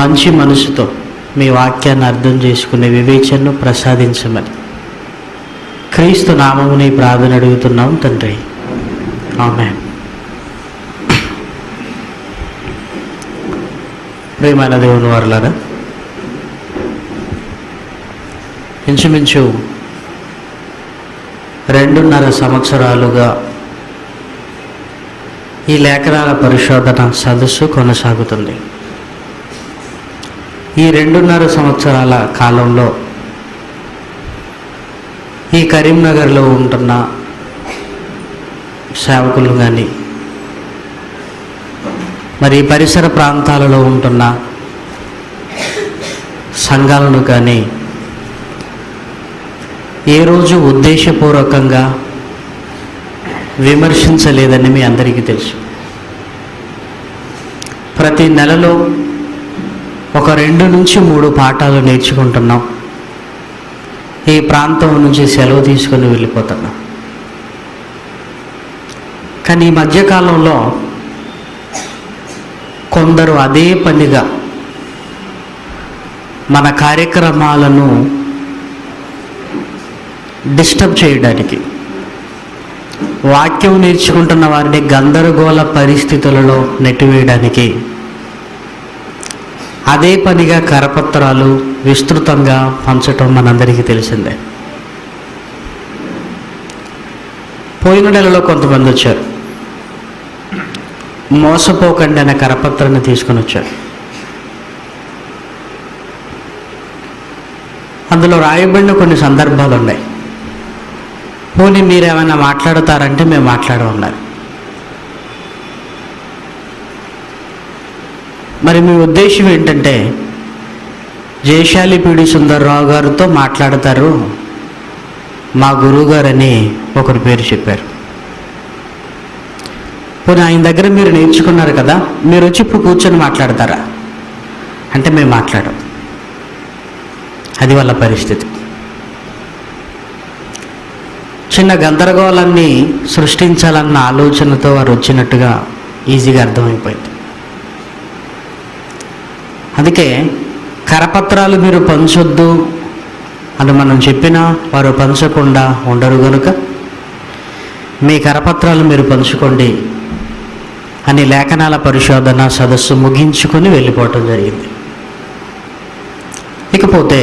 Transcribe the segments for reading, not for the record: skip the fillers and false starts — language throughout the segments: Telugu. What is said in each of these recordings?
మంచి మనసుతో మీ వాక్యాన్ని అర్థం చేసుకునే వివేచనను ప్రసాదించమని క్రీస్తు నామముని ప్రార్థన అడుగుతున్నాం తండ్రి, ఆమేన్. ప్రియమైన దేవుని వారలారా, ఇంచుమించు 2.5 సంవత్సరాలుగా ఈ లేఖనాల పరిశోధన సదస్సు కొనసాగుతుంది. ఈ 2.5 సంవత్సరాల కాలంలో ఈ కరీంనగర్లో ఉంటున్న సేవకులు కానీ, మరి పరిసర ప్రాంతాలలో ఉంటున్న సంఘాలను కానీ ఏ రోజు ఉద్దేశపూర్వకంగా విమర్శించలేదని మీ అందరికీ తెలుసు. ప్రతి నెలలో ఒక 2 నుంచి 3 పాఠాలు నేర్చుకుంటున్నాం. ఈ ప్రాంతం నుంచి సెలవు తీసుకొని వెళ్ళిపోతున్నాం. కానీ ఈ మధ్యకాలంలో కొందరు అదే పనిగా మన కార్యక్రమాలను డిస్టర్బ్ చేయడానికి, వాక్యం నేర్చుకుంటున్న వారిని గందరగోళ పరిస్థితులలో నెట్టివేయడానికి అదే పనిగా కరపత్రాలు విస్తృతంగా పంచటం మనందరికీ తెలిసిందే. పోయిన నెలలో కొంతమంది వచ్చారు, మోసపోకండి అనే కరపత్రాన్ని తీసుకొని వచ్చారు. అందులో రాయబడిన కొన్ని సందర్భాలు ఉన్నాయి. పోనీ మీరేమైనా మాట్లాడతారంటే మేము మాట్లాడమన్నారు. మరి మీ ఉద్దేశం ఏంటంటే జయశాలి పీడి సుందర్రావు గారితో మాట్లాడతారు మా గురువు గారని ఒకరి పేరు చెప్పారు. పోనీ ఆయన దగ్గర మీరు నేర్చుకున్నారు కదా, మీరు వచ్చి ఇప్పుడు కూర్చొని మాట్లాడతారా అంటే మేము మాట్లాడం. అది వాళ్ళ పరిస్థితి. చిన్న గందరగోళాన్ని సృష్టించాలన్న ఆలోచనతో వారు వచ్చినట్టుగా ఈజీగా అర్థమైపోయింది. అందుకే కరపత్రాలు మీరు పంచొద్దు అని మనం చెప్పినా వారు పంచకుండా ఉండరు కనుక మీ కరపత్రాలు మీరు పంచుకోండి అని లేఖనాల పరిశోధన సదస్సు ముగించుకొని వెళ్ళిపోవటం జరిగింది. ఇకపోతే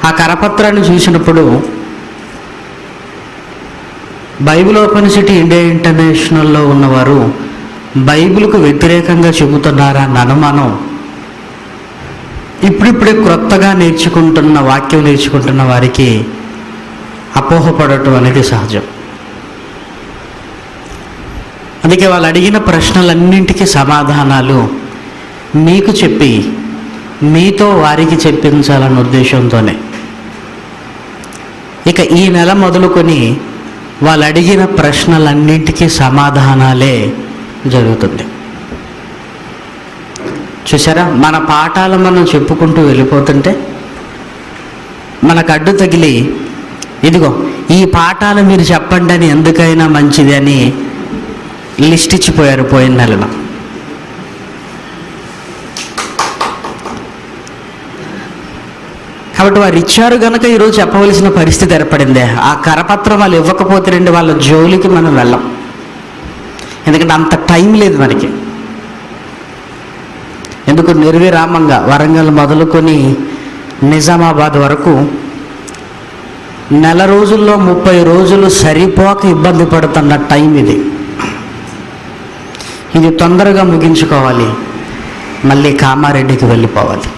ఆ కరపత్రాన్ని చూసినప్పుడు బైబిల్ ఓపెన్ సిటీ ఇండియా ఇంటర్నేషనల్లో ఉన్నవారు బైబిల్కు వ్యతిరేకంగా చెబుతున్నారా అన్న అనుమానం ఇప్పుడిప్పుడే క్రొత్తగా నేర్చుకుంటున్న వాక్యం నేర్చుకుంటున్న వారికి అపోహపడటం అనేది సహజం. అందుకే వాళ్ళు అడిగిన ప్రశ్నలన్నింటికీ సమాధానాలు మీకు చెప్పి మీతో వారికి చెప్పించాలన్న ఉద్దేశంతోనే ఇక ఈ నెల మొదలుకొని వాళ్ళు అడిగిన ప్రశ్నలన్నింటికీ సమాధానాలే జరుగుతుంది. చూసారా, మన పాఠాలు మనం చెప్పుకుంటూ వెళ్ళిపోతుంటే మనకు అడ్డు తగిలి ఇదిగో ఈ పాఠాలు మీరు చెప్పండి అని ఎందుకైనా మంచిది అని లిస్ట్ ఇచ్చిపోయారు పోయిన నెలలో. కాబట్టి వారు ఇచ్చారు కనుక ఈరోజు చెప్పవలసిన పరిస్థితి ఏర్పడింది. ఆ కరపత్రం వాళ్ళు ఇవ్వకపోతే రండి వాళ్ళ జోలికి మనం వెళ్ళం, ఎందుకంటే అంత టైం లేదు మనకి. ఎందుకు నిర్విరామంగా వరంగల్ మొదలుకొని నిజామాబాద్ వరకు నెల రోజుల్లో 30 రోజులు సరిపోక ఇబ్బంది పడుతున్న టైం ఇది. ఇది తొందరగా ముగించుకోవాలి, మళ్ళీ కామారెడ్డికి వెళ్ళిపోవాలి,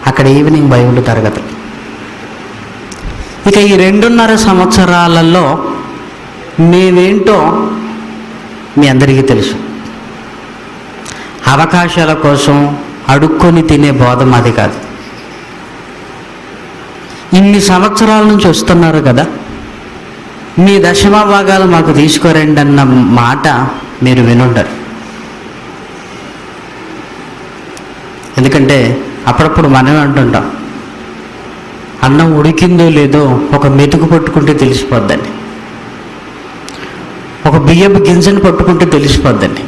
అక్కడ ఈవినింగ్ బైబిల్ తరగతులు. ఇక ఈ 2.5 సంవత్సరాలలో మేమేంటో మీ అందరికీ తెలుసు. అవకాశాల కోసం అడుక్కొని తినే బోధ మాది కాదు. ఇన్ని సంవత్సరాల నుంచి వస్తున్నారు కదా, మీ దశమ భాగాలు మాకు తీసుకోరండి అన్న మాట మీరు వినుండరు. ఎందుకంటే అప్పుడప్పుడు మనమే అంటుంటాం, అన్నం ఉడికిందో లేదో ఒక మెతుకు పట్టుకుంటే తెలిసిపోద్దండి, ఒక బియ్యపు గింజను పట్టుకుంటే తెలిసిపోద్దండి.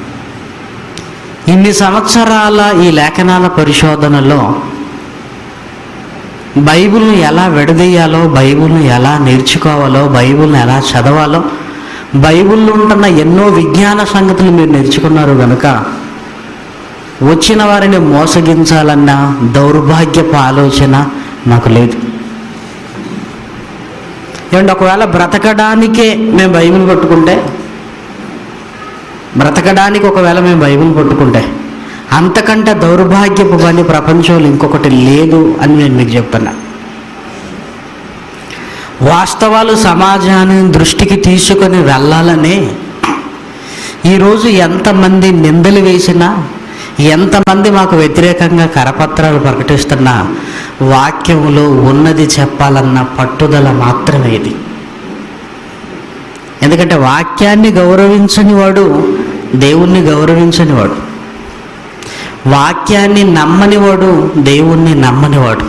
ఇన్ని సంవత్సరాల ఈ లేఖనాల పరిశోధనలో బైబిల్ని ఎలా విడదీయాలో, బైబిల్ని ఎలా నేర్చుకోవాలో, బైబిల్ని ఎలా చదవాలో, బైబిల్లో ఉంటున్న ఎన్నో విజ్ఞాన సంగతులు మీరు నేర్చుకున్నారు కనుక వచ్చిన వారిని మోసగించాలన్న దౌర్భాగ్యపు ఆలోచన నాకు లేదు. ఏమంటే ఒకవేళ బ్రతకడానికే మేము బైబిల్ పట్టుకుంటే అంతకంటే దౌర్భాగ్యపు పని ప్రపంచంలో ఇంకొకటి లేదు అని నేను మీకు చెప్తున్నా. వాస్తవాలు సమాజాన్ని దృష్టికి తీసుకొని వెళ్ళాలని ఈరోజు ఎంతమంది నిందలు వేసినా, ఎంతమంది మాకు వ్యతిరేకంగా కరపత్రాలు ప్రకటిస్తున్నా వాక్యంలో ఉన్నది చెప్పాలన్న పట్టుదల మాత్రమే ఇది. ఎందుకంటే వాక్యాన్ని గౌరవించని వాడు దేవుణ్ణి గౌరవించనివాడు, వాక్యాన్ని నమ్మనివాడు దేవుణ్ణి నమ్మనివాడు,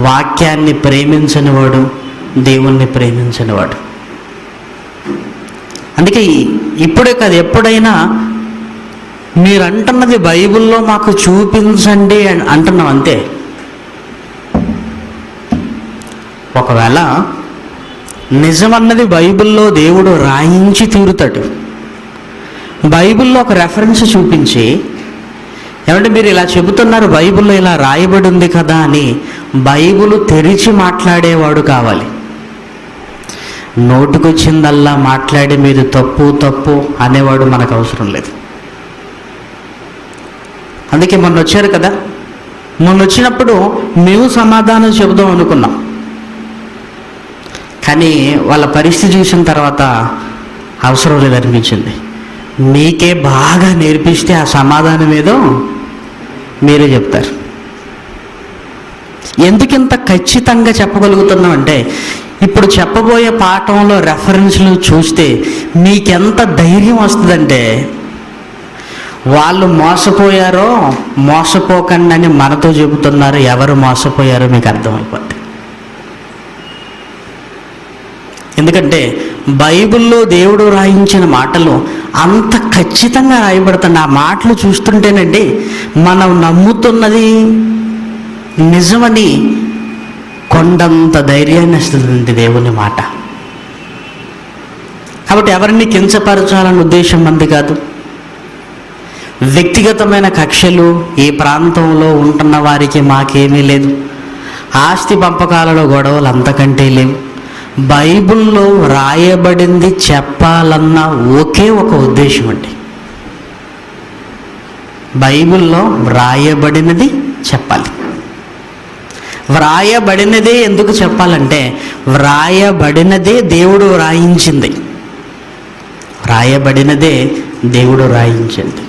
వాక్యాన్ని ప్రేమించనివాడు దేవుణ్ణి ప్రేమించనివాడు. అందుకే ఇప్పుడే కాదు, ఎప్పుడైనా మీరు అంటున్నది బైబిల్లో మాకు చూపించండి అని అంటున్నాం అంతే. ఒకవేళ నిజమన్నది బైబిల్లో దేవుడు రాయించి తీరుతాడు. బైబిల్లో ఒక రెఫరెన్స్ చూపించి, ఏమంటే మీరు ఇలా చెబుతున్నారు, బైబిల్లో ఇలా రాయబడి ఉంది కదా అని బైబిల్ తెరిచి మాట్లాడేవాడు కావాలి. నోటుకొచ్చిందల్లా మాట్లాడి మీరు తప్పు అనేవాడు మనకు అవసరం లేదు. అందుకే మొన్న వచ్చారు కదా, మొన్న వచ్చినప్పుడు మేము సమాధానం చెబుదాం అనుకున్నాం. కానీ వాళ్ళ పరిస్థితి చూసిన తర్వాత అవసరం లేదనిపించింది. మీకే బాగా నేర్పిస్తే ఆ సమాధానం ఏదో మీరే చెప్తారు. ఎందుకింత ఖచ్చితంగా చెప్పగలుగుతున్నాం అంటే, ఇప్పుడు చెప్పబోయే పాఠంలో రెఫరెన్స్లు చూస్తే మీకెంత ధైర్యం వస్తుందంటే, వాళ్ళు మోసపోయారో మోసపోకండి అని మనతో చెబుతున్నారు. ఎవరు మోసపోయారో మీకు అర్థమైపోద్ది. ఎందుకంటే బైబిల్లో దేవుడు రాయించిన మాటలు అంత ఖచ్చితంగా రాయబడుతున్న ఆ మాటలు చూస్తుంటేనండి మనం నమ్ముతున్నది నిజమని కొండంత ధైర్యాన్ని ఇస్తుంది దేవుని మాట. కాబట్టి ఎవరిని కించపరచాలన్న ఉద్దేశం మంది కాదు. వ్యక్తిగతమైన కక్షలు ఈ ప్రాంతంలో ఉంటున్న వారికి మాకేమీ లేదు. ఆస్తి పంపకాలలో గొడవలు అంతకంటే లేవు. బైబిల్లో రాయబడింది చెప్పాలన్న ఒకే ఒక ఉద్దేశం అండి. బైబిల్లో వ్రాయబడినది చెప్పాలి. వ్రాయబడినదే ఎందుకు చెప్పాలంటే, వ్రాయబడినదే దేవుడు రాయించింది. వ్రాయబడినదే దేవుడు రాయించింది.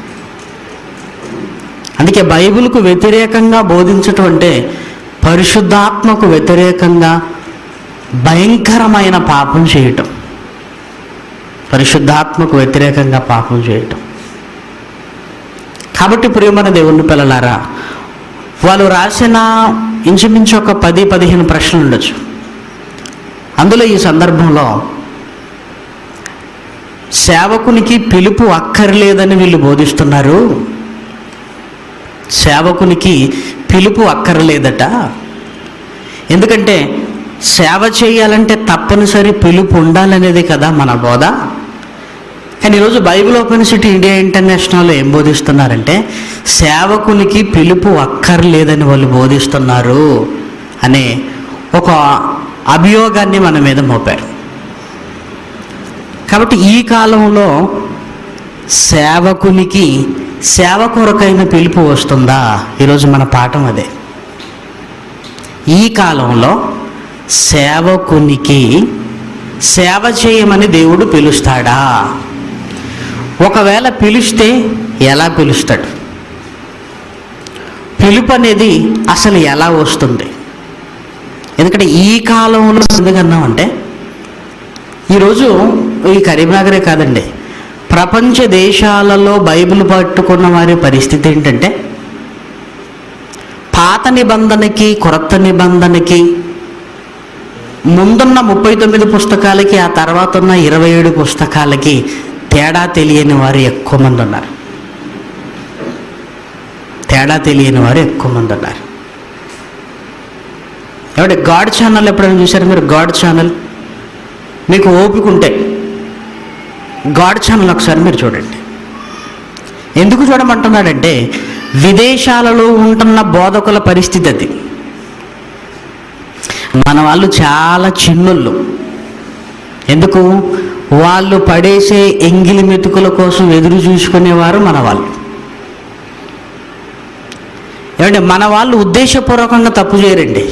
అందుకే బైబిల్కు వ్యతిరేకంగా బోధించటం అంటే పరిశుద్ధాత్మకు వ్యతిరేకంగా భయంకరమైన పాపం చేయటం. పరిశుద్ధాత్మకు వ్యతిరేకంగా పాపం చేయటం. కాబట్టి ప్రియమైన దేవుని పిల్లలారా, వాళ్ళు రాసిన ఇంచుమించు ఒక 10-15 ప్రశ్నలు ఉండొచ్చు. అందులో ఈ సందర్భంలో సేవకునికి పిలుపు అక్కర్లేదని వీళ్ళు బోధిస్తున్నారు. సేవకునికి పిలుపు అక్కర్లేదట. ఎందుకంటే సేవ చేయాలంటే తప్పనిసరి పిలుపు ఉండాలనేది కదా మన బోధ. కానీ ఈరోజు బైబిల్ ఓపెన్ సిటీ ఇండియా ఇంటర్నేషనల్లో ఏం బోధిస్తున్నారంటే, సేవకునికి పిలుపు అక్కర్లేదని వాళ్ళు బోధిస్తున్నారు అనే ఒక అభియోగాన్ని మన మీద మోపారు. కాబట్టి ఈ కాలంలో సేవకునికి సేవ కొరకైన పిలుపు వస్తుందా? ఈరోజు మన పాఠం అదే. ఈ కాలంలో సేవకునికి సేవ చేయమని దేవుడు పిలుస్తాడా? ఒకవేళ పిలిస్తే ఎలా పిలుస్తాడు? పిలుపు అనేది అసలు ఎలా వస్తుంది? ఎందుకంటే ఈ కాలంలో ఎందుకన్నామంటే, ఈరోజు ఈ కరీంనగరే కాదండి, ప్రపంచ దేశాలలో బైబిల్ పట్టుకున్న వారి పరిస్థితి ఏంటంటే, పాత నిబంధనకి క్రొత్త నిబంధనకి ముందున్న 39 పుస్తకాలకి ఆ తర్వాత ఉన్న 27 పుస్తకాలకి తేడా తెలియని వారు ఎక్కువ మంది ఉన్నారు. తేడా తెలియని వారు ఎక్కువ మంది ఉన్నారు. ఏమంటే గాడ్ ఛానల్ ఎప్పుడైనా చూసారు మీరు? గాడ్ ఛానల్ మీకు ఓపిక ఉంటే గాడ్ ఛానల్ ఒకసారి మీరు చూడండి. ఎందుకు చూడమంటున్నాడంటే విదేశాలలో ఉంటున్న బోధకుల పరిస్థితి అది. మన వాళ్ళు చాలా చిన్నోళ్ళు. ఎందుకు? వాళ్ళు పడేసే ఎంగిలి మెతుకుల కోసం ఎదురు చూసుకునేవారు మన వాళ్ళు. ఏమంటే మన వాళ్ళు ఉద్దేశపూర్వకంగా తప్పు చేయరండి.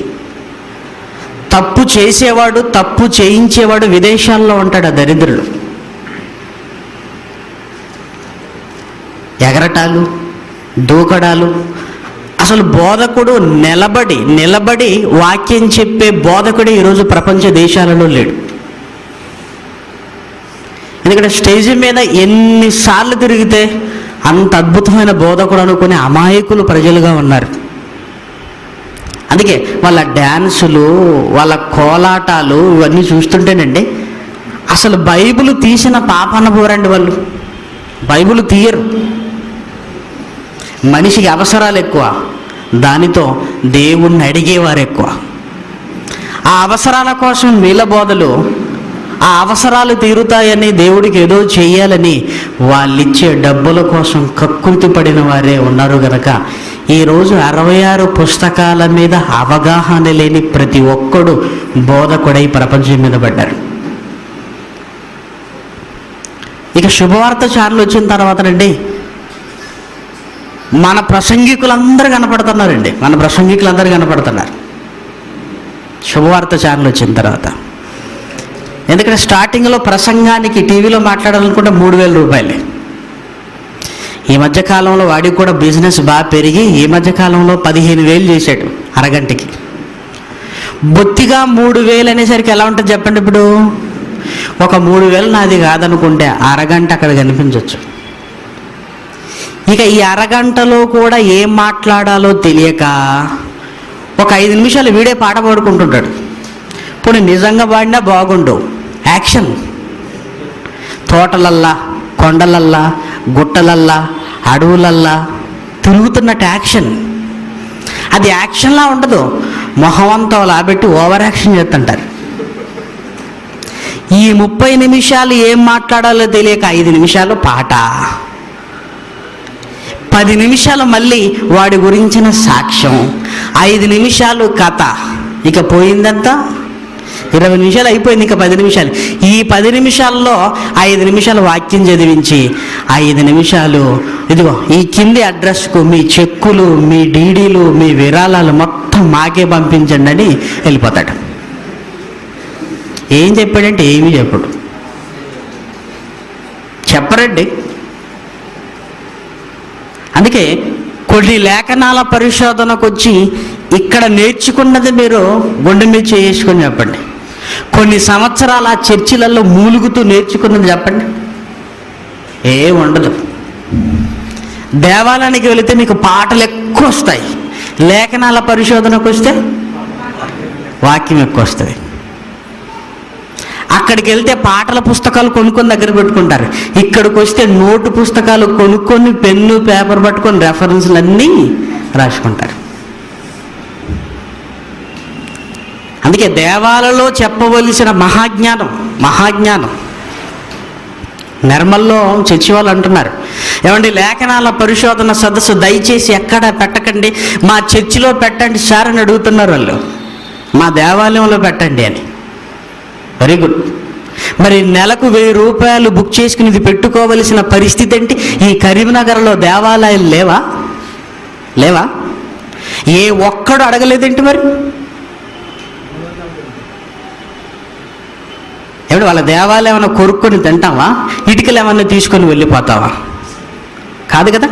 తప్పు చేసేవాడు, తప్పు చేయించేవాడు విదేశాల్లో ఉంటాడు. ఆ దరిద్రుడు ఎగరటాలు, దూకడాలు. అసలు బోధకుడు నిలబడి వాక్యం చెప్పే బోధకుడు ఈరోజు ప్రపంచ దేశాలలో లేడు. ఎందుకంటే స్టేజ్ మీద ఎన్నిసార్లు తిరిగితే అంత అద్భుతమైన బోధకుడు అనుకునే అమాయకులు ప్రజలుగా ఉన్నారు. అందుకే వాళ్ళ డ్యాన్సులు, వాళ్ళ కోలాటాలు ఇవన్నీ చూస్తుంటేనండి అసలు బైబిల్ తీసిన పాపన పోరండి వాళ్ళు. బైబిల్ తీయరు. మనిషికి అవసరాలు ఎక్కువ, దానితో దేవుణ్ణి అడిగేవారు ఎక్కువ. ఆ అవసరాల కోసం వీళ్ళ బోధలు, ఆ అవసరాలు తీరుతాయని, దేవుడికి ఏదో చెయ్యాలని వాళ్ళిచ్చే డబ్బుల కోసం కక్కుర్తి పడిన వారే ఉన్నారు గనక ఈరోజు 66 పుస్తకాల మీద అవగాహన లేని ప్రతి ఒక్కడు బోధకుడై ప్రపంచం మీద పడ్డారు. ఇక శుభవార్త ఛానల్ వచ్చిన తర్వాతనండి మన ప్రసంగికులందరూ కనపడుతున్నారండి. శుభవార్త ఛానల్ వచ్చిన తర్వాత. ఎందుకంటే స్టార్టింగ్లో ప్రసంగానికి టీవీలో మాట్లాడాలనుకుంటే 3,000 రూపాయలే. ఈ మధ్యకాలంలో వాడికి కూడా బిజినెస్ బాగా పెరిగి ఈ మధ్యకాలంలో 15,000 చేశాడు అరగంటకి. బొత్తిగా 3,000 అనేసరికి ఎలా ఉంటుంది చెప్పండి? ఇప్పుడు ఒక 3,000 నాది కాదనుకుంటే అరగంట అక్కడ కనిపించవచ్చు. ఇక ఈ అరగంటలో కూడా ఏం మాట్లాడాలో తెలియక ఒక 5 నిమిషాలు వీడే పాట పాడుకుంటుంటాడు. ఇప్పుడు నిజంగా పాడినా బాగుండు. యాక్షన్, తోటలల్లా, కొండలల్లా, గుట్టలల్లా, అడవులల్లా తిరుగుతున్నట్టు యాక్షన్. అది యాక్షన్లా ఉండదు, మొహం అంతా లాబెట్టి ఓవర్ యాక్షన్ చేస్తుంటారు. ఈ 30 నిమిషాలు ఏం మాట్లాడాలో తెలియక 5 నిమిషాలు పాట, 10 నిమిషాలు మళ్ళీ వాడి గురించిన సాక్ష్యం, 5 నిమిషాలు కథ. ఇక పోయిందంతా 20 నిమిషాలు అయిపోయింది. ఇంకా 10 నిమిషాలు. ఈ 10 నిమిషాల్లో 5 నిమిషాలు వాక్యం చదివించి 5 నిమిషాలు ఇదిగో ఈ కింది అడ్రస్కు మీ చెక్కులు, మీ డీడీలు, మీ విరాళాలు మొత్తం మాకే పంపించండి అని వెళ్ళిపోతాడు. ఏం చెప్పాడంటే ఏమీ చెప్పరండి. అందుకే కొన్ని లేఖనాల పరిశోధనకు వచ్చి ఇక్కడ నేర్చుకున్నది మీరు గుండె మీద చేసుకొని చెప్పండి. కొన్ని సంవత్సరాల చర్చిలలో మూలుగుతూ నేర్చుకున్నది చెప్పండి. ఏం ఉండదు. దేవాలయానికి వెళితే మీకు పాటలు ఎక్కువ వస్తాయి, లేఖనాల పరిశోధనకు వస్తే వాక్యం ఎక్కువ వస్తుంది. అక్కడికి వెళ్తే పాటల పుస్తకాలు కొనుక్కొని దగ్గర పెట్టుకుంటారు. ఇక్కడికి వస్తే నోటు పుస్తకాలు కొనుక్కొని పెన్ను పేపర్ పట్టుకొని రెఫరెన్స్లు అన్నీ రాసుకుంటారు. అందుకే దేవాలలో చెప్పవలసిన మహాజ్ఞానం నిర్మల్లో చర్చి వాళ్ళు అంటున్నారు, ఏమండి లేఖనాల పరిశోధన సదస్సు దయచేసి ఎక్కడ పెట్టకండి, మా చర్చిలో పెట్టండి సార్ అని అడుగుతున్నారు వాళ్ళు. మా దేవాలయంలో పెట్టండి అని. Very good. మరి నెలకు 1,000 రూపాయలు బుక్ చేసుకుని ఇది పెట్టుకోవలసిన పరిస్థితి ఏంటి? ఈ కరీంనగర్లో దేవాలయాలు లేవా? ఏ ఒక్కడు అడగలేదేంటి? మరి ఏమిటి వాళ్ళ దేవాలయం ఏమైనా కొరుక్కొని తింటావా? ఇటుకలు ఏమన్నా తీసుకొని వెళ్ళిపోతావా? కాదు కదా.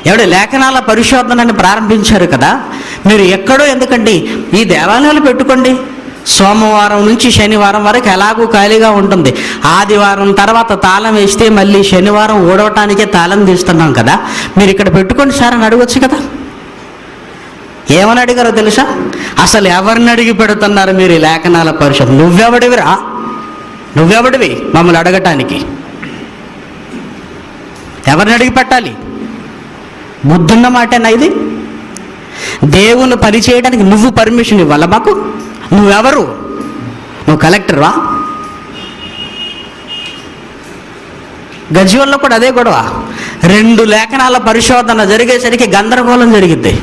ఎవడ లేఖనాల పరిశోధనని ప్రారంభించారు కదా, మీరు ఎక్కడో ఎందుకండి ఈ దేవాలయాలు పెట్టుకోండి. సోమవారం నుంచి శనివారం వరకు ఎలాగూ ఖాళీగా ఉంటుంది. ఆదివారం తర్వాత తాళం వేస్తే మళ్ళీ శనివారం ఓడవటానికే తాళం తీస్తున్నాం కదా, మీరు ఇక్కడ పెట్టుకోండి సార్ అని అడగచ్చు కదా. ఏమని అడిగారో తెలుసా? అసలు ఎవరిని అడిగి పెడుతున్నారు మీరు ఈ లేఖనాల పరిశోధన? నువ్వెవడివి మమ్మల్ని అడగటానికి? ఎవరిని అడిగి పెట్టాలి? బుద్ధున్న మాటేనా ఇది? దేవుని పని చేయడానికి నువ్వు పర్మిషన్ ఇవ్వాలా మాకు? నువ్వెవరు? నువ్వు కలెక్టర్వా? గజ్వేల్లో కూడా అదే గొడవ. 2 లేఖనాల పరిశోధన జరిగేసరికి గందరగోళం జరిగిద్ది.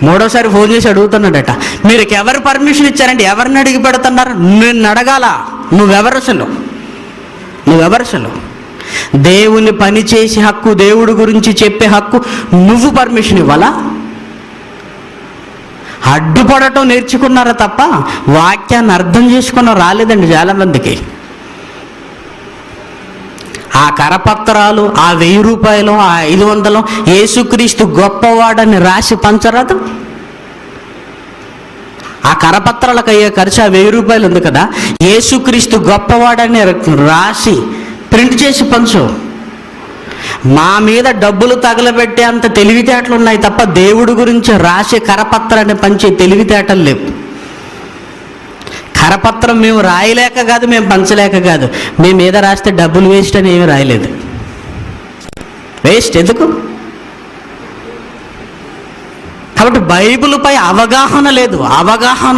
3వసారి ఫోన్ చేసి అడుగుతున్నాడట, మీరు ఎవరు పర్మిషన్ ఇచ్చారంటే ఎవరిని అడిగి పెడుతున్నారు? నిన్ను అడగాల. నువ్వెవరు అసలు? దేవుని పని చేసే హక్కు, దేవుడి గురించి చెప్పే హక్కు నువ్వు పర్మిషన్ ఇవ్వాలా? అడ్డుపడటం నేర్చుకున్నారా తప్ప వాక్యాన్ని అర్థం చేసుకున్న రాలేదండి చాలామందికి. ఆ కరపత్రాలు, ఆ 1000 రూపాయలు, ఆ 500, యేసుక్రీస్తు గొప్పవాడని రాసి పంచరాదు? ఆ కరపత్రాలకు అయ్యే ఖర్చు ఆ 1000 రూపాయలు ఉంది కదా, యేసుక్రీస్తు గొప్పవాడని రాసి ప్రింట్ చేసి పంచు. మా మీద డబ్బులు తగలబెట్టే అంత తెలివితేటలు ఉన్నాయి తప్ప దేవుడి గురించి రాసే కరపత్రాన్ని పంచే తెలివితేటలు లేవు. కరపత్రం మేము రాయలేక కాదు, మేము పంచలేక కాదు, మేము మీద రాస్తే డబ్బులు వేస్ట్ అని ఏమీ రాయలేదు. వేస్ట్ ఎందుకు? కాబట్టి బైబిల్పై అవగాహన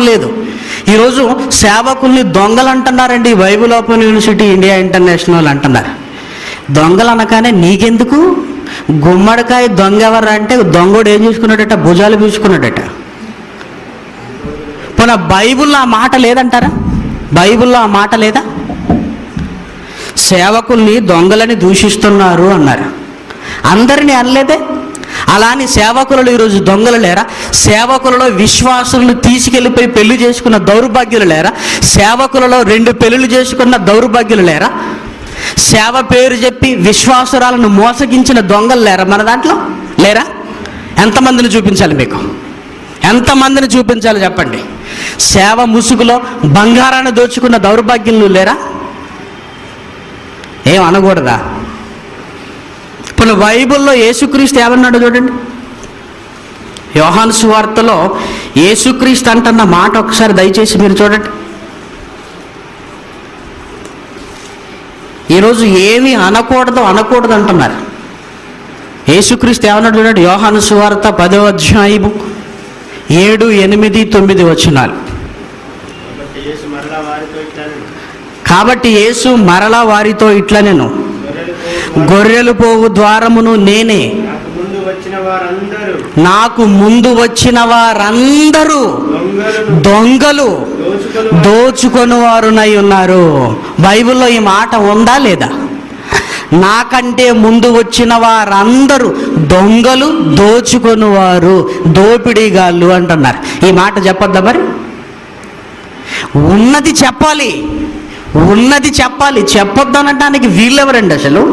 లేదు. ఈరోజు సేవకుల్ని దొంగలు అంటున్నారండి. Bible open university, India international అంటున్నారు. దొంగలు అనగానే నీకెందుకు? గుమ్మడికాయ దొంగ ఎవరు అంటే దొంగోడు ఏం చూసుకున్నాడట? భుజాలు చూసుకున్నాడట. పోనీ బైబిల్లో ఆ మాట లేదంటారా? బైబిల్లో ఆ మాట లేదా? సేవకుల్ని దొంగలని దూషిస్తున్నారు అన్నారు. అందరినీ అనలేదే. అలా అని సేవకులలో ఈరోజు దొంగలు లేరా? సేవకులలో విశ్వాసులను తీసుకెళ్ళిపోయి పెళ్లి చేసుకున్న దౌర్భాగ్యులు లేరా? సేవకులలో 2 పెళ్లిళ్ళు చేసుకున్న దౌర్భాగ్యులు లేరా? సేవ పేరు చెప్పి విశ్వాసురాలను మోసగించిన దొంగలు లేరా మన దాంట్లో? లేరా? ఎంతమందిని చూపించాలి మీకు? ఎంతమందిని చూపించాలి చెప్పండి? సేవ ముసుగులో బంగారాన్ని దోచుకున్న దౌర్భాగ్యులు లేరా? ఏం అనకూడదా? ఇప్పుడు బైబిల్లో యేసుక్రీస్తు ఏమన్నాడు చూడండి. యోహాను సువార్తలో యేసుక్రీస్తు అంటున్న మాట ఒకసారి దయచేసి మీరు చూడండి. ఈరోజు ఏమీ అనకూడదు అంటున్నారు. యేసుక్రీస్తు ఏమన్నాడు చూడండి. యోహాను సువార్త 10వ అధ్యాయము 7, 8, 9 వచనాలు. కాబట్టి యేసు మరలా వారితో ఇట్లా, నేను గొర్రెలు పోవు ద్వారమును నేనే, నాకు ముందు వచ్చిన వారందరూ దొంగలు దోచుకొని వారునై ఉన్నారు. బైబిల్లో ఈ మాట ఉందా లేదా? నాకంటే ముందు వచ్చిన వారందరూ దొంగలు, దోచుకొనివారు, దోపిడీగాళ్ళు అంటున్నారు. ఈ మాట చెప్పొద్దా మరి? ఉన్నది చెప్పాలి. చెప్పొద్దు అనడానికి వీళ్ళెవరండి అసలు?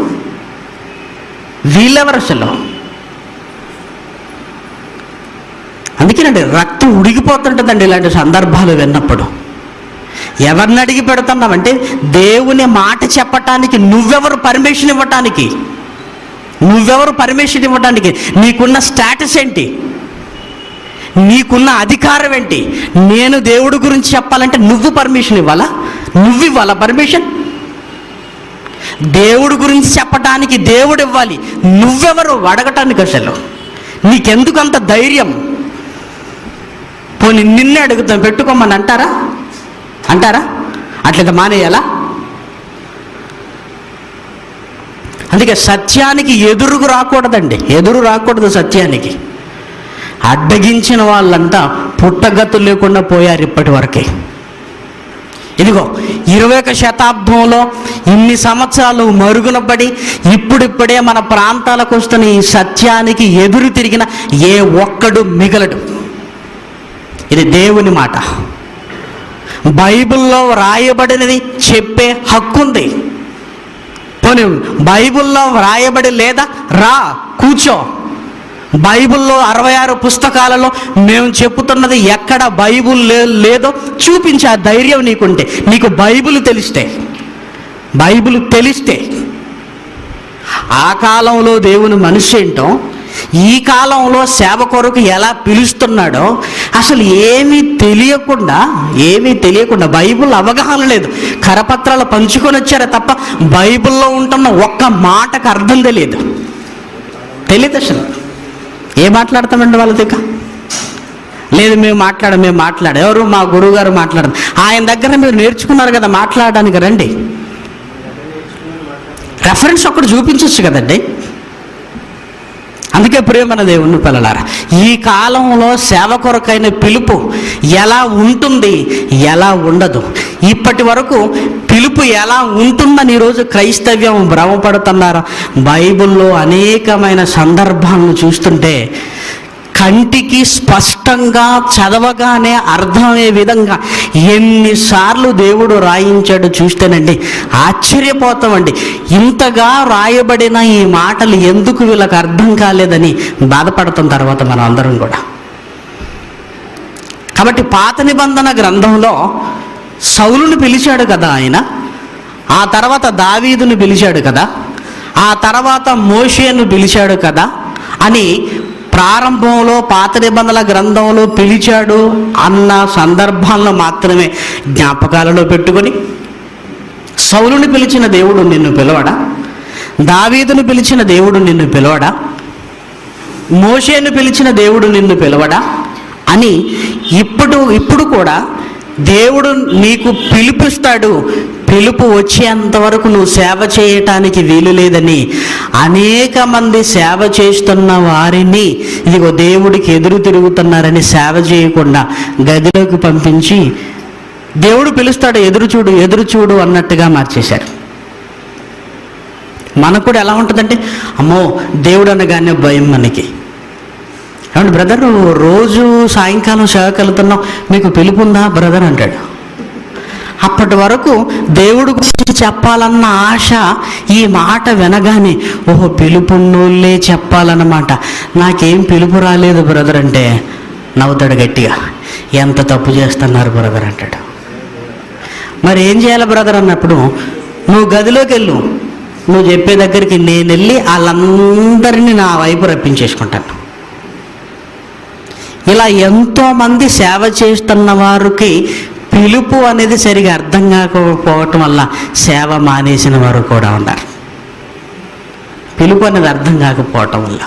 అందుకేనండి రక్తం ఉడిగిపోతుంటుందండి ఇలాంటి సందర్భాలు విన్నప్పుడు. ఎవరిని అడిగి పెడుతున్నామంటే దేవుని మాట చెప్పటానికి నువ్వెవరు పర్మిషన్ ఇవ్వటానికి? నీకున్న స్టేటస్ ఏంటి? నీకున్న అధికారం ఏంటి? నేను దేవుడి గురించి చెప్పాలంటే నువ్వు పర్మిషన్ ఇవ్వాలా? పర్మిషన్? దేవుడి గురించి చెప్పటానికి దేవుడు ఇవ్వాలి. నువ్వెవరు అడగటానికి? అసలు నీకెందుకు అంత ధైర్యం? పోనీ నిన్నే అడుగుతాం, పెట్టుకోమని అంటారా? అట్లయితే మానేయాలా? అందుకే సత్యానికి ఎదురు రాకూడదు. సత్యానికి అడ్డగించిన వాళ్ళంతా పుట్టగత్తు లేకుండా పోయారు ఇప్పటి వరకే. ఇదిగో 21వ శతాబ్దంలో ఇన్ని సంవత్సరాలు మరుగున పడి ఇప్పుడిప్పుడే మన ప్రాంతాలకు వస్తున్న ఈ సత్యానికి ఎదురు తిరిగిన ఏ ఒక్కడు మిగలడు. ఇది దేవుని మాట. బైబిల్లో రాయబడినది చెప్పే హక్కుంది. పోనీ బైబిల్లో రాయబడి లేదా? రా కూర్చో. బైబిల్లో 66 పుస్తకాలలో మేము చెప్పుతున్నది ఎక్కడ బైబిల్ లేదో చూపించే ఆ ధైర్యం నీకుంటే, నీకు బైబిల్ తెలిస్తే ఆ కాలంలో దేవుని మనిషి ఏంటో, ఈ కాలంలో సేవ కొరకు ఎలా పిలుస్తున్నాడో అసలు ఏమీ తెలియకుండా బైబిల్ అవగాహన లేదు. కరపత్రాలు పంచుకొని వచ్చారే తప్ప బైబిల్లో ఉంటున్న ఒక్క మాటకు అర్థం తెలియదు అసలు. ఏం మాట్లాడతామండి వాళ్ళతో? ఇక లేదు మేము మాట్లాడ ఎవరు? మా గురువు గారు మాట్లాడదు. ఆయన దగ్గర మీరు నేర్చుకున్నారు కదా మాట్లాడడానికి, రండి. రెఫరెన్స్ ఒక్కటి చూపించవచ్చు కదండి. అందుకే ప్రియమైన దేవుని పిల్లలారా, ఈ కాలంలో సేవ కొరకైన పిలుపు ఎలా ఉంటుంది, ఎలా ఉండదు. ఇప్పటి వరకు పిలుపు ఎలా ఉంటుందని ఈరోజు క్రైస్తవ్యం భ్రమపడుతున్నారు. బైబిల్లో అనేకమైన సందర్భాలను చూస్తుంటే కంటికి స్పష్టంగా చదవగానే అర్థమయ్యే విధంగా ఎన్నిసార్లు దేవుడు రాయించాడు చూస్తేనండి ఆశ్చర్యపోతామండి. ఇంతగా రాయబడిన ఈ మాటలు ఎందుకు వీళ్ళకి అర్థం కాలేదని బాధపడతాం తర్వాత మనం అందరం కూడా. కాబట్టి పాత నిబంధన గ్రంథంలో సౌలుని పిలిచాడు కదా ఆయన, ఆ తర్వాత దావీదుని పిలిచాడు కదా, ఆ తర్వాత మోషేను పిలిచాడు కదా అని ప్రారంభంలో పాత నిబంధనల గ్రంథంలో పిలిచాడు అన్న సందర్భాలను మాత్రమే జ్ఞాపకాలలో పెట్టుకొని, సౌలుని పిలిచిన దేవుడు నిన్ను పిలవడా? దావీదును పిలిచిన దేవుడు నిన్ను పిలవడా? మోషేను పిలిచిన దేవుడు నిన్ను పిలవడా అని ఇప్పుడు కూడా దేవుడు నీకు పిలిపిస్తాడు. పిలుపు వచ్చేంతవరకు నువ్వు సేవ చేయటానికి వీలు లేదని అనేక మంది సేవ చేస్తున్న వారిని ఇదిగో దేవుడికి ఎదురు తిరుగుతున్నారని సేవ చేయకుండా గదిలోకి పంపించి దేవుడు పిలుస్తాడు ఎదురు చూడు అన్నట్టుగా మార్చేశారు. మనకు కూడా ఎలా ఉంటుందంటే, అమ్మో దేవుడు అనగానే భయం మనకి. ఏమంటే బ్రదర్ రోజు సాయంకాలం సేవకి వెళ్తున్నాం, మీకు పిలుపు ఉందా బ్రదర్ అంటాడు. అప్పటి వరకు దేవుడు గురించి చెప్పాలన్న ఆశ ఈ మాట వినగానే ఓహో పిలుపున్నోళ్ళే చెప్పాలన్నమాట, నాకేం పిలుపు రాలేదు బ్రదర్ అంటే నవ్వుతాడు గట్టిగా. ఎంత తప్పు చేస్తున్నారు బ్రదర్ అంటాడు. మరి ఏం చేయాలి బ్రదర్ అన్నప్పుడు, నువ్వు గదిలోకి వెళ్ళు, నువ్వు చెప్పే దగ్గరికి నేను వెళ్ళి వాళ్ళందరినీ నా వైపు రప్పించేసుకుంటాను. ఇలా ఎంతోమంది సేవ చేస్తున్న వారికి పిలుపు అనేది సరిగా అర్థం కాకపోవటం వల్ల సేవ మానేసిన వారు కూడా ఉన్నారు. పిలుపు అనేది అర్థం కాకపోవటం వల్ల.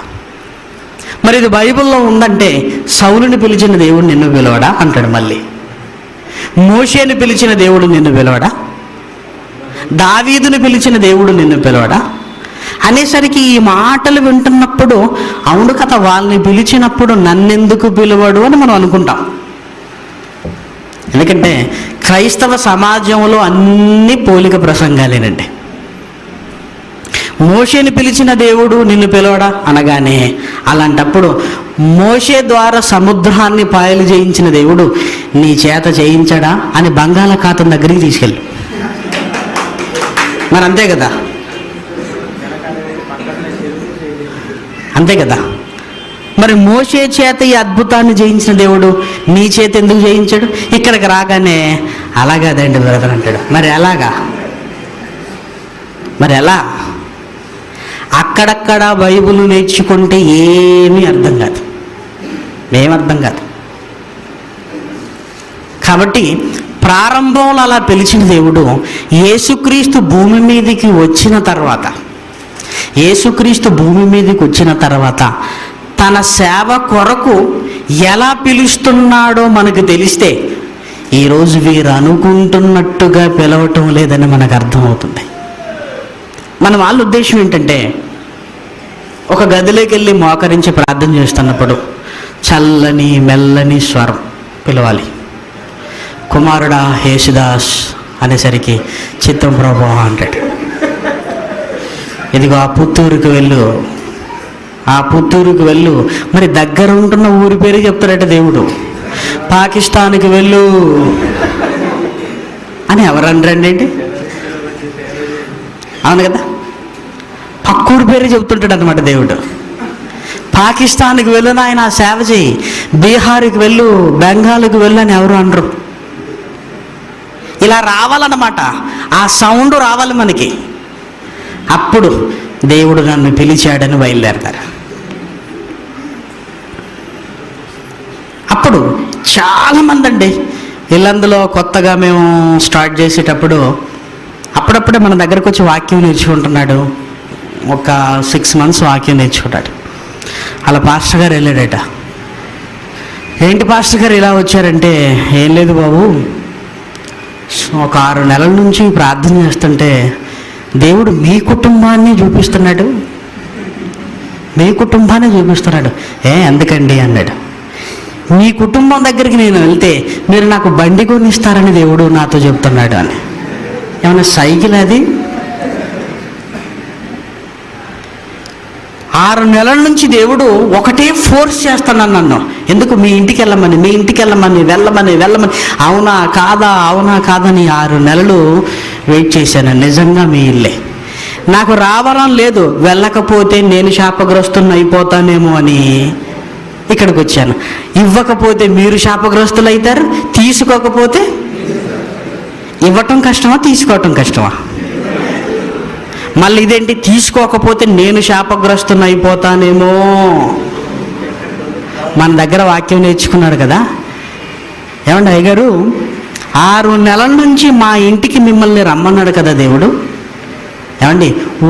మరి ఇది బైబిల్లో ఉందంటే సౌలుని పిలిచిన దేవుడు నిన్ను పిలవడా అంటాడు. మళ్ళీ మోషేని పిలిచిన దేవుడు నిన్ను పిలవడా? దావీదుని పిలిచిన దేవుడు నిన్ను పిలవడా అనేసరికి ఈ మాటలు వింటున్నప్పుడు అవును కదా వాళ్ళని పిలిచినప్పుడు నన్నెందుకు పిలవడు అని మనం అనుకుంటాం. ఎందుకంటే క్రైస్తవ సమాజంలో అన్ని పోలిక ప్రసంగాలేనండి. మోషేని పిలిచిన దేవుడు నిన్ను పిలవడా అనగానే అలాంటప్పుడు మోషే ద్వారా సముద్రాన్ని పాయలు చేయించిన దేవుడు నీ చేత చేయించడా అని బంగాళాఖాతం దగ్గరికి తీసుకెళ్ళు. మరి అంతే కదా, అంతే కదా. మరి మోషే చేత ఈ అద్భుతాన్ని చేయించిన దేవుడు నీ చేత ఎందుకు చేయించాడు? ఇక్కడికి రాగానే అలాగదండి బ్రదర్ అంటాడు. మరి ఎలాగా? మరి ఎలా? అక్కడక్కడ బైబిల్ నేర్చుకుంటే ఏమీ అర్థం కాదు, ఏమర్థం కాదు. కాబట్టి ప్రారంభంలో అలా పిలిచిన దేవుడు యేసుక్రీస్తు భూమి మీదకి వచ్చిన తర్వాత తన సేవ కొరకు ఎలా పిలుస్తున్నాడో మనకు తెలిస్తే ఈరోజు వీరు అనుకుంటున్నట్టుగా పిలవటం లేదని మనకు అర్థమవుతుంది. మన వాళ్ళ ఉద్దేశం ఏంటంటే, ఒక గదిలోకి వెళ్ళి మోకరించి ప్రార్థన చేస్తున్నప్పుడు చల్లని మెల్లని స్వరం పిలవాలి. కుమారుడా యేసుదాస్ అనేసరికి చిత్తం ప్రభు అంటాడు. ఇదిగో ఆ పుత్తూరుకు వెళ్ళు. మరి దగ్గర ఉంటున్న ఊరి పేరు చెప్తాడట దేవుడు. పాకిస్తాన్కి వెళ్ళు అని ఎవరనరండి ఏంటి? అవును కదా, పక్కూరి పేరు చెప్తుంటాడు అనమాట దేవుడు. పాకిస్తాన్కి వెళ్ళు నాయన సేవ చేయి, బీహార్కి వెళ్ళు, బెంగాల్కి వెళ్ళు అని ఎవరు అనరు. ఇలా రావాలన్నమాట, ఆ సౌండ్ రావాలి మనకి. అప్పుడు దేవుడు నన్ను పిలిచాడని బయలుదేరతారు. అప్పుడు చాలామంది అండి ఇల్లందులో కొత్తగా మేము స్టార్ట్ చేసేటప్పుడు అప్పుడప్పుడే మన దగ్గరకు వచ్చి వాక్యం నేర్చుకుంటున్నాడు. ఒక 6 months వాక్యం నేర్చుకుంటాడు. అలా పాస్టర్ గారు వెళ్ళాడట. ఏంటి పాస్టర్ గారు ఇలా వచ్చారంటే, ఏం లేదు బాబు, ఒక 6 నెలల నుంచి ప్రార్థన చేస్తుంటే దేవుడు మీ కుటుంబాన్ని చూపిస్తున్నాడు, మీ కుటుంబాన్ని చూపిస్తున్నాడు. ఎందుకండి అన్నాడు. మీ కుటుంబం దగ్గరికి నేను వెళ్తే మీరు నాకు బండి కొనిస్తారని దేవుడు నాతో చెప్తున్నాడు అని. ఏమన్నా సైకిల్ అది? 6 నెలల నుంచి దేవుడు ఒకటే ఫోర్స్ చేస్తున్నాను నన్ను. ఎందుకు? మీ ఇంటికి వెళ్ళమని, మీ ఇంటికి వెళ్ళమని, వెళ్ళమని. అవునా కాదా, అవునా కాదని 6 నెలలు వెయిట్ చేశాను. నిజంగా మీ ఇల్లే. నాకు రావడం లేదు, వెళ్ళకపోతే నేను శాపగ్రస్తుని అయిపోతానేమో అని ఇక్కడికి వచ్చాను. ఇవ్వకపోతే మీరు శాపగ్రస్తులు అవుతారు, తీసుకోకపోతే ఇవ్వటం కష్టమా, తీసుకోవటం కష్టమా? మళ్ళీ ఇదేంటి, తీసుకోకపోతే నేను శాపగ్రస్తుని అయిపోతానేమో. మన దగ్గర వాక్యం నేర్చుకున్నాడు కదా. ఏమండి అయ్యగారు, 6 నెలల నుంచి మా ఇంటికి మిమ్మల్ని రమ్మన్నాడు కదా దేవుడు. ఏమండి,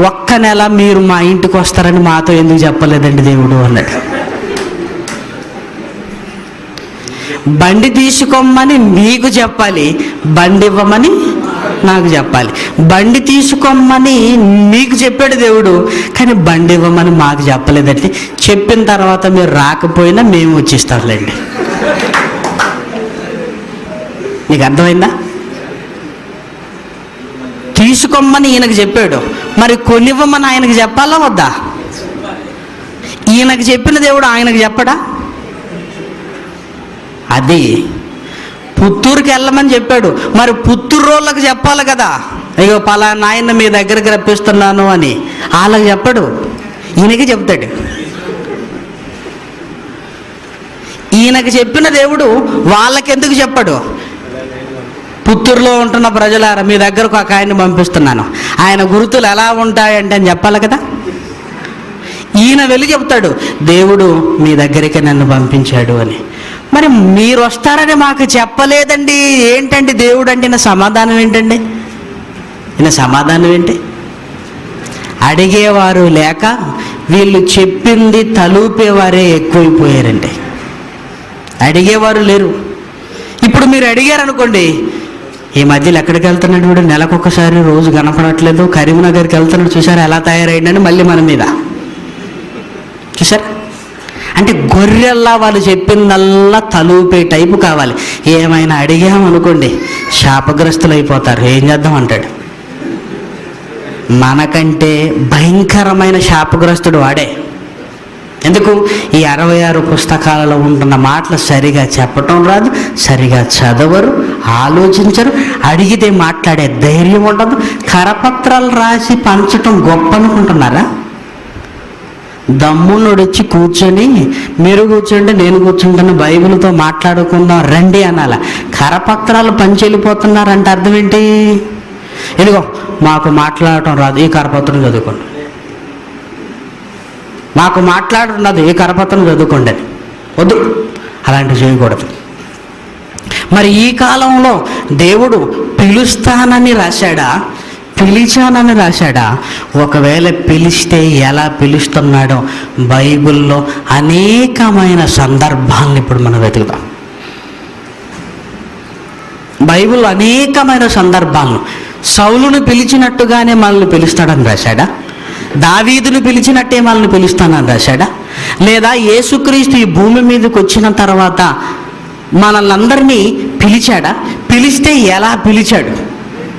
1 నెల మీరు మా ఇంటికి వస్తారని మాతో ఎందుకు చెప్పలేదండి దేవుడు అన్నాడు. బండి తీసుకోమని మీకు చెప్పాలి, బండి ఇవ్వమని నాకు చెప్పాలి. బండి తీసుకోమని మీకు చెప్పాడు దేవుడు, కానీ బండి ఇవ్వమని మాకు చెప్పలేదండి. చెప్పిన తర్వాత మీరు రాకపోయినా మేము వచ్చిస్తాంలేండి. నీకు అర్థమైందా? తీసుకోమని ఈయనకు చెప్పాడు, మరి కొనివ్వమని ఆయనకు చెప్పాలా వద్దా? ఈయనకు చెప్పిన దేవుడు ఆయనకు చెప్పడా? అది పుత్తూరుకి వెళ్ళమని చెప్పాడు, మరి పుత్తూరు రోళ్ళకి చెప్పాలి కదా. అయ్యో పలానా ఆయన మీ దగ్గరికి రప్పిస్తున్నాను అని వాళ్ళకి చెప్పడు, ఈయనకి చెప్తాడు. ఈయనకి చెప్పిన దేవుడు వాళ్ళకెందుకు చెప్పడు? పుత్తూరులో ఉంటున్న ప్రజలారా, మీ దగ్గరకు ఒక ఆయన్ని పంపిస్తున్నాను, ఆయన గుర్తులు ఎలా ఉంటాయంటే అని చెప్పాలి కదా. ఈయన వెళ్ళి చెప్తాడు, దేవుడు మీ దగ్గరికి నన్ను పంపించాడు అని. మరి మీరు వస్తారని మాకు చెప్పలేదండి, ఏంటండి దేవుడు అంటే? ఈయన సమాధానం ఏంటండి? ఈయన సమాధానం ఏంటి? అడిగేవారు లేక వీళ్ళు చెప్పింది తలూపేవారే ఎక్కువైపోయారండి. అడిగేవారు లేరు. ఇప్పుడు మీరు అడిగారనుకోండి, ఈ మధ్యలో ఎక్కడికి వెళ్తున్నాడు వీడు, నెలకొకసారి, రోజు కనపడట్లేదు, కరీంనగర్కి వెళ్తున్నాడు, చూసారు ఎలా తయారైందని మళ్ళీ మన మీద చూసారు. అంటే గొర్రెల్లా వాళ్ళు చెప్పిందల్లా తలూపే టైపు కావాలి. ఏమైనా అడిగామనుకోండి శాపగ్రస్తులు అయిపోతారు. ఏం చేద్దాం అంటాడు. మనకంటే భయంకరమైన శాపగ్రస్తుడు వాడే. ఎందుకు? ఈ 66 పుస్తకాలలో ఉంటున్న మాటలు సరిగా చెప్పటం రాదు, సరిగా చదవరు, ఆలోచించరు, అడిగితే మాట్లాడే ధైర్యం ఉండదు. కరపత్రాలు రాసి పంచటం గొప్ప అనుకుంటున్నారా? దమ్మునుడు వచ్చి కూర్చొని, మీరు కూర్చోండి నేను కూర్చుంటాను, బైబిల్తో మాట్లాడుకుందాం రండి అనాల. కరపత్రాలు పంచి వెళ్ళిపోతున్నారంటే అర్థం ఏంటి? ఇదిగో మాకు మాట్లాడటం రాదు, ఈ కరపత్రం చదువుకోండి, మాకు మాట్లాడటం రాదు, ఈ కరపత్రం చదువుకోండి అని. వద్దు, అలాంటివి చేయకూడదు. మరి ఈ కాలంలో దేవుడు పిలుస్తానని రాశాడా, పిలిచానని రాశాడా? ఒకవేళ పిలిస్తే ఎలా పిలుస్తున్నాడో బైబిల్లో అనేకమైన సందర్భాలను ఇప్పుడు మనం వెతుకుతాం. బైబిల్లో అనేకమైన సందర్భాలను, సౌలును పిలిచినట్టుగానే మనల్ని పిలుస్తాడని రాశాడా? దావీదును పిలిచినట్టే మనల్ని పిలుస్తానని రాశాడా? లేదా యేసుక్రీస్తు ఈ భూమి మీదకి వచ్చిన తర్వాత మనల్ని పిలిచాడా? పిలిస్తే ఎలా పిలిచాడు?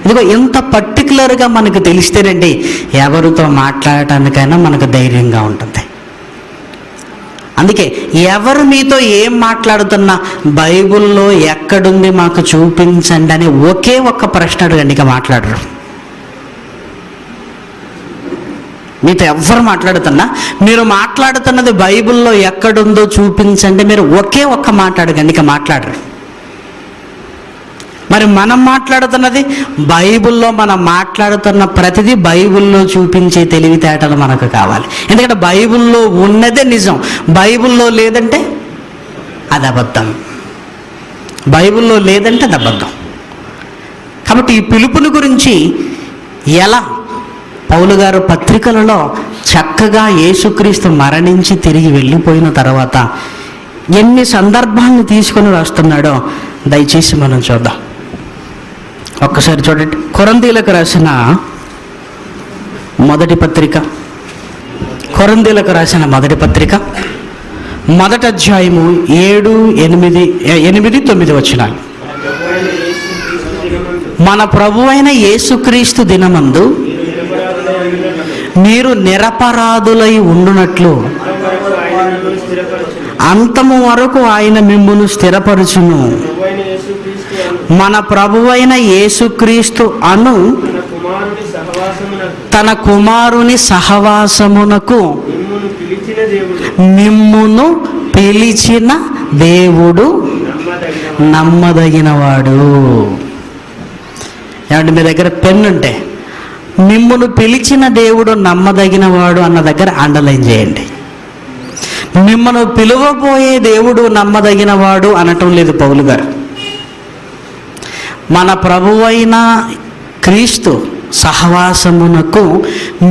ఇదిగో ఎంత పర్టికులర్గా మనకు తెలిస్తేనండి ఎవరితో మాట్లాడటానికైనా మనకు ధైర్యంగా ఉంటుంది. అందుకే ఎవరు మీతో ఏం మాట్లాడుతున్నా బైబిల్లో ఎక్కడుంది మాకు చూపించండి అని ఒకే ఒక్క ప్రశ్న అడగండి, ఇక మాట్లాడరు. మీతో ఎవరు మాట్లాడుతున్నా మీరు మాట్లాడుతున్నది బైబిల్లో ఎక్కడుందో చూపించండి, మీరు ఒకే ఒక్క మాట అడగండి, ఇక మాట్లాడరు. మరి మనం మాట్లాడుతున్నది బైబిల్లో, మనం మాట్లాడుతున్న ప్రతిదీ బైబిల్లో చూపించే తెలివితేటలు మనకు కావాలి. ఎందుకంటే బైబిల్లో ఉన్నదే నిజం, బైబిల్లో లేదంటే అది అబద్ధం, బైబిల్లో లేదంటే అది అబద్ధం. కాబట్టి ఈ పిలుపుని గురించి ఎలా పౌలు గారు పత్రికలలో చక్కగా యేసుక్రీస్తు మరణించి తిరిగి వెళ్ళిపోయిన తర్వాత ఎన్ని సందర్భాలను తీసుకొని వస్తున్నాడో దయచేసి మనం చూద్దాం. ఒక్కసారి చూడండి. కొరింథీయులకు రాసిన మొదటి పత్రిక, కొరింథీయులకు రాసిన మొదటి పత్రిక, మొదటి అధ్యాయము 7, 8, 9 వచనాలు. మన ప్రభువైన యేసుక్రీస్తు దినమందు మీరు నిరపరాధులై ఉండునట్లు అంతము వరకు ఆయన మిమ్మును స్థిరపరచును. మన ప్రభువైన యేసుక్రీస్తు అను తన కుమారుని సహవాసమునకు మిమ్మును పిలిచిన దేవుడు నమ్మదగినవాడు. ఏమంటే మీ దగ్గర పెన్ను ఉంటే మిమ్మును పిలిచిన దేవుడు నమ్మదగినవాడు అన్న దగ్గర అండర్లైన్ చేయండి. మిమ్మను పిలువబోయే దేవుడు నమ్మదగినవాడు అనటం లేదు పౌలు గారు. మన ప్రభువైన క్రీస్తు సహవాసమునకు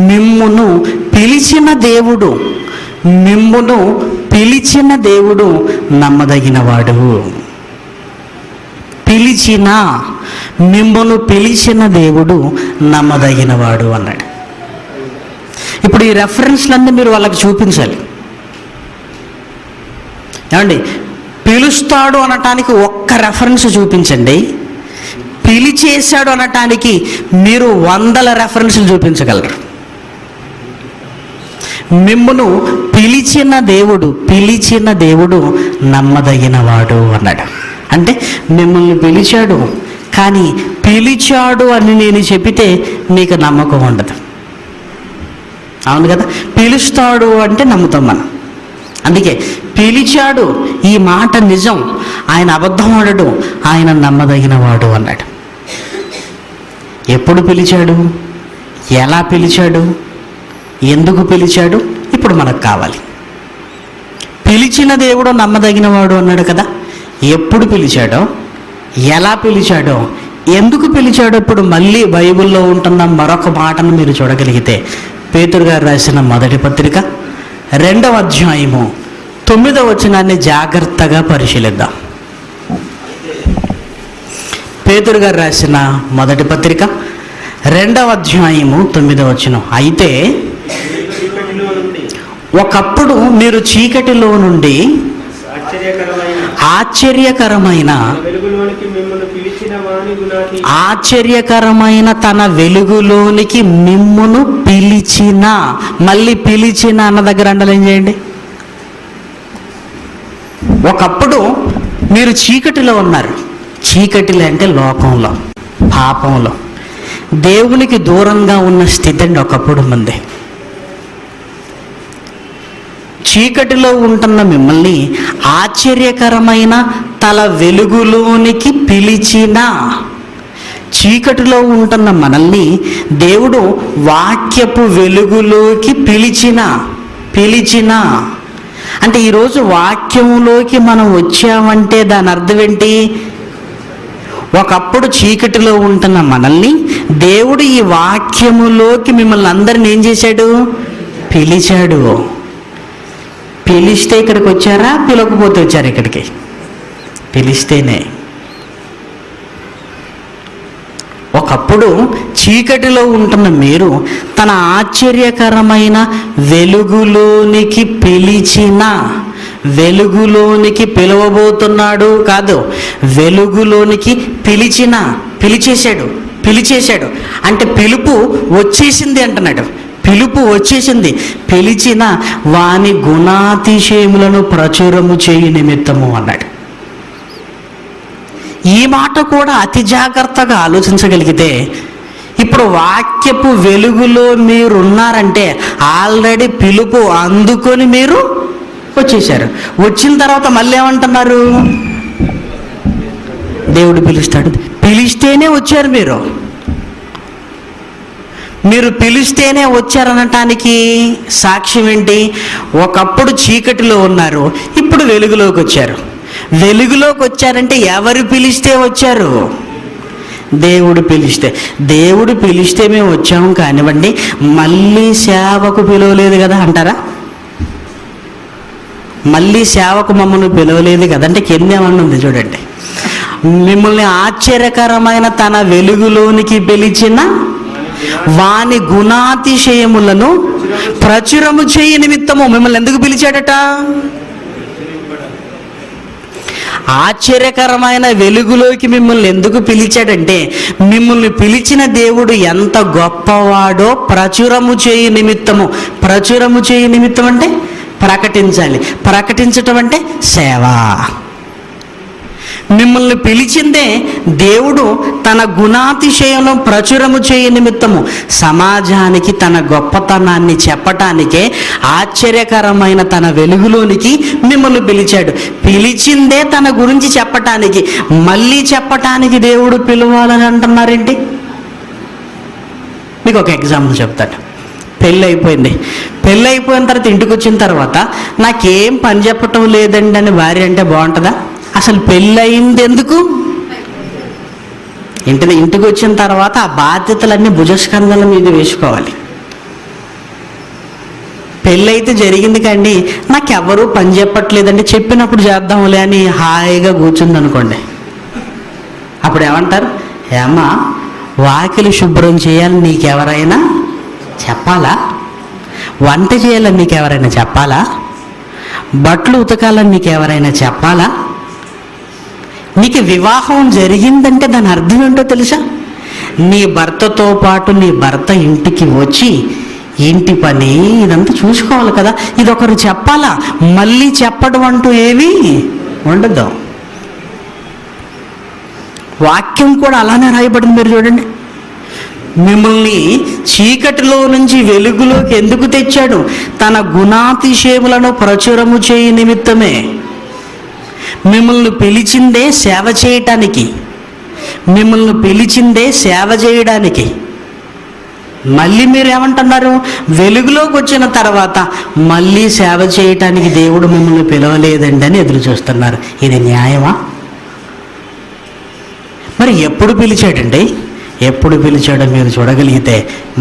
మిమ్మును పిలిచిన దేవుడు, మిమ్మును పిలిచిన దేవుడు నమ్మదగినవాడు. మిమ్మును పిలిచిన దేవుడు నమ్మదగినవాడు అన్నాడు. ఇప్పుడు ఈ రెఫరెన్స్లన్నీ మీరు వాళ్ళకి చూపించాలి. ఏమండి, పిలుస్తాడు అనటానికి ఒక్క రెఫరెన్స్ చూపించండి, పిలిచేశాడు అనటానికి మీరు 100 రెఫరెన్స్లు చూపించగలరు. మిమ్మును పిలిచిన దేవుడు నమ్మదగినవాడు అన్నాడు. అంటే మిమ్మల్ని పిలిచాడు, కానీ పిలిచాడు అని నేను చెప్పితే మీకు నమ్మకం ఉండదు. అవును కదా, పిలుస్తాడు అంటే నమ్ముతాం మనం. అందుకే పిలిచాడు, ఈ మాట నిజం, ఆయన అబద్ధం ఆడడు, ఆయన నమ్మదగినవాడు అన్నాడు. ఎప్పుడు పిలిచాడు, ఎలా పిలిచాడు, ఎందుకు పిలిచాడు, ఇప్పుడు మనకు కావాలి. పిలిచిన దేవుడు నమ్మదగినవాడు అన్నాడు కదా, ఎప్పుడు పిలిచాడో, ఎలా పిలిచాడో, ఎందుకు పిలిచాడో ఇప్పుడు మళ్ళీ బైబిల్లో ఉంటున్న మరొక మాటను మీరు చూడగలిగితే పేతురు గారు రాసిన మొదటి పత్రిక 2వ అధ్యాయము 9వ వచనాన్ని జాగ్రత్తగా పరిశీలిద్దాం. పేతురు గారు రాసిన మొదటి పత్రిక 2వ అధ్యాయము 9వ వచనం. అయితే ఒకప్పుడు మీరు చీకటిలో నుండి ఆశ్చర్యకరమైన తన వెలుగులోనికి మిమ్మును పిలిచిన, మళ్ళీ పిలిచిన అన్న దగ్గర అండర్లైన్ చేయండి. ఒకప్పుడు మీరు చీకటిలో ఉన్నారు. చీకటిలో అంటే లోకంలో, పాపంలో, దేవునికి దూరంగా ఉన్న స్థితి అండి ఒకప్పుడు మంది. చీకటిలో ఉంటున్న మిమ్మల్ని ఆశ్చర్యకరమైన తన వెలుగులోనికి పిలిచిన, చీకటిలో ఉంటున్న మనల్ని దేవుడు వాక్యపు వెలుగులోకి పిలిచిన అంటే ఈరోజు వాక్యంలోకి మనం వచ్చామంటే దాని అర్థం ఏంటి? ఒకప్పుడు చీకటిలో ఉంటున్న మనల్ని దేవుడు ఈ వాక్యములోకి మిమ్మల్ని అందరిని ఏం చేశాడు? పిలిచాడు. పిలిస్తే ఇక్కడికి వచ్చారా, పిలవకపోతే వచ్చారు ఇక్కడికి? పిలిస్తేనే. ఒకప్పుడు చీకటిలో ఉంటున్న మీరు తన ఆశ్చర్యకరమైన వెలుగులోనికి వెలుగులోనికి పిలవబోతున్నాడు కాదు, వెలుగులోనికి పిలిచేశాడు అంటే పిలుపు వచ్చేసింది అంటున్నాడు. పిలుపు వచ్చేసింది. పిలిచిన వాని గుణాతిశయములను ప్రచురము చేయు నిమిత్తము అన్నాడు. ఈ మాట కూడా అతి జాగ్రత్తగా ఆలోచించగలిగితే, ఇప్పుడు వాక్యపు వెలుగులో మీరున్నారంటే ఆల్రెడీ పిలుపు అందుకొని మీరు వచ్చేసారు. వచ్చిన తర్వాత మళ్ళీ ఏమంటున్నారు? దేవుడు పిలుస్తాడు. పిలిస్తేనే వచ్చారు. మీరు పిలిస్తేనే వచ్చారనటానికి సాక్ష్యం ఏంటి? ఒకప్పుడు చీకటిలో ఉన్నారు, ఇప్పుడు వెలుగులోకి వచ్చారు. వెలుగులోకి వచ్చారంటే ఎవరు పిలిస్తే వచ్చారు? దేవుడు పిలిస్తే మేము వచ్చాము కానివ్వండి, మళ్ళీ సేవకు పిలవలేదు కదా అంటారా? మళ్ళీ సేవకు మమ్మల్ని పిలవలేదు కదా అంటే కింద ఏమన్నా ఉంది చూడండి. మిమ్మల్ని ఆశ్చర్యకరమైన తన వెలుగులోనికి పిలిచిన వాని గుణాతిశయములను ప్రచురము చేయ నిమిత్తము. మిమ్మల్ని ఎందుకు పిలిచాడట? ఆశ్చర్యకరమైన వెలుగులోకి మిమ్మల్ని ఎందుకు పిలిచాడంటే, మిమ్మల్ని పిలిచిన దేవుడు ఎంత గొప్పవాడో ప్రచురము చేయ నిమిత్తము. ప్రచురము చేయ నిమిత్తం అంటే ప్రకటించాలి. ప్రకటించటం అంటే సేవ. మిమ్మల్ని పిలిచిందే దేవుడు తన గుణాతిశయం ప్రచురము చేయ నిమిత్తము. సమాజానికి తన గొప్పతనాన్ని చెప్పటానికే ఆశ్చర్యకరమైన తన వెలుగులోనికి మిమ్మల్ని పిలిచాడు. పిలిచిందే తన గురించి చెప్పటానికి. మళ్ళీ చెప్పటానికి దేవుడు పిలవాలని అంటున్నారేంటి? మీకు ఒక ఎగ్జాంపుల్ చెప్తాడు. పెళ్ళి అయిపోయిన తర్వాత ఇంటికి వచ్చిన తర్వాత నాకేం పని చెప్పటం లేదండి అని భార్య అంటే బాగుంటుందా? అసలు పెళ్ళి అయింది ఎందుకు? ఇంటికి వచ్చిన తర్వాత ఆ బాధ్యతలన్నీ భుజస్కంధాల మీద వేసుకోవాలి. పెళ్ళి అయితే జరిగింది కండి, నాకెవరూ పని చెప్పట్లేదండి, చెప్పినప్పుడు చేద్దాంలే అని హాయిగా కూర్చుంది అనుకోండి. అప్పుడు ఏమంటారు? ఏమ్మా, వాకిలి శుభ్రం చేయాలని నీకెవరైనా చెప్పాలా? వంట చేయాలని నీకెవరైనా చెప్పాలా? బట్టలు ఉతకాలని నీకెవరైనా చెప్పాలా? నీకు వివాహం జరిగిందంటే దాని అర్థం ఏంటో తెలుసా? నీ భర్తతో పాటు నీ భర్త ఇంటికి వచ్చి ఇంటి పని ఇదంతా చూసుకోవాలి కదా. ఇది ఒకరు చెప్పాలా? మళ్ళీ చెప్పడం అంటూ ఏమీ ఉండదు. వాక్యం కూడా అలానే రాయబడింది. మీరు చూడండి, మిమ్మల్ని చీకటిలో నుంచి వెలుగులోకి ఎందుకు తెచ్చాడు? తన గుణాతిశయములను ప్రచురము చేయ నిమిత్తమే. మిమ్మల్ని పిలిచిందే సేవ చేయడానికి. మళ్ళీ మీరు ఏమంటున్నారు? వెలుగులోకి వచ్చిన తర్వాత మళ్ళీ సేవ చేయటానికి దేవుడు మిమ్మల్ని పిలవలేదండి అని ఎదురు చూస్తున్నారు. ఇది న్యాయమా? మరి ఎప్పుడు పిలిచాడండి? ఎప్పుడు పిలిచాడో మీరు చూడగలిగితే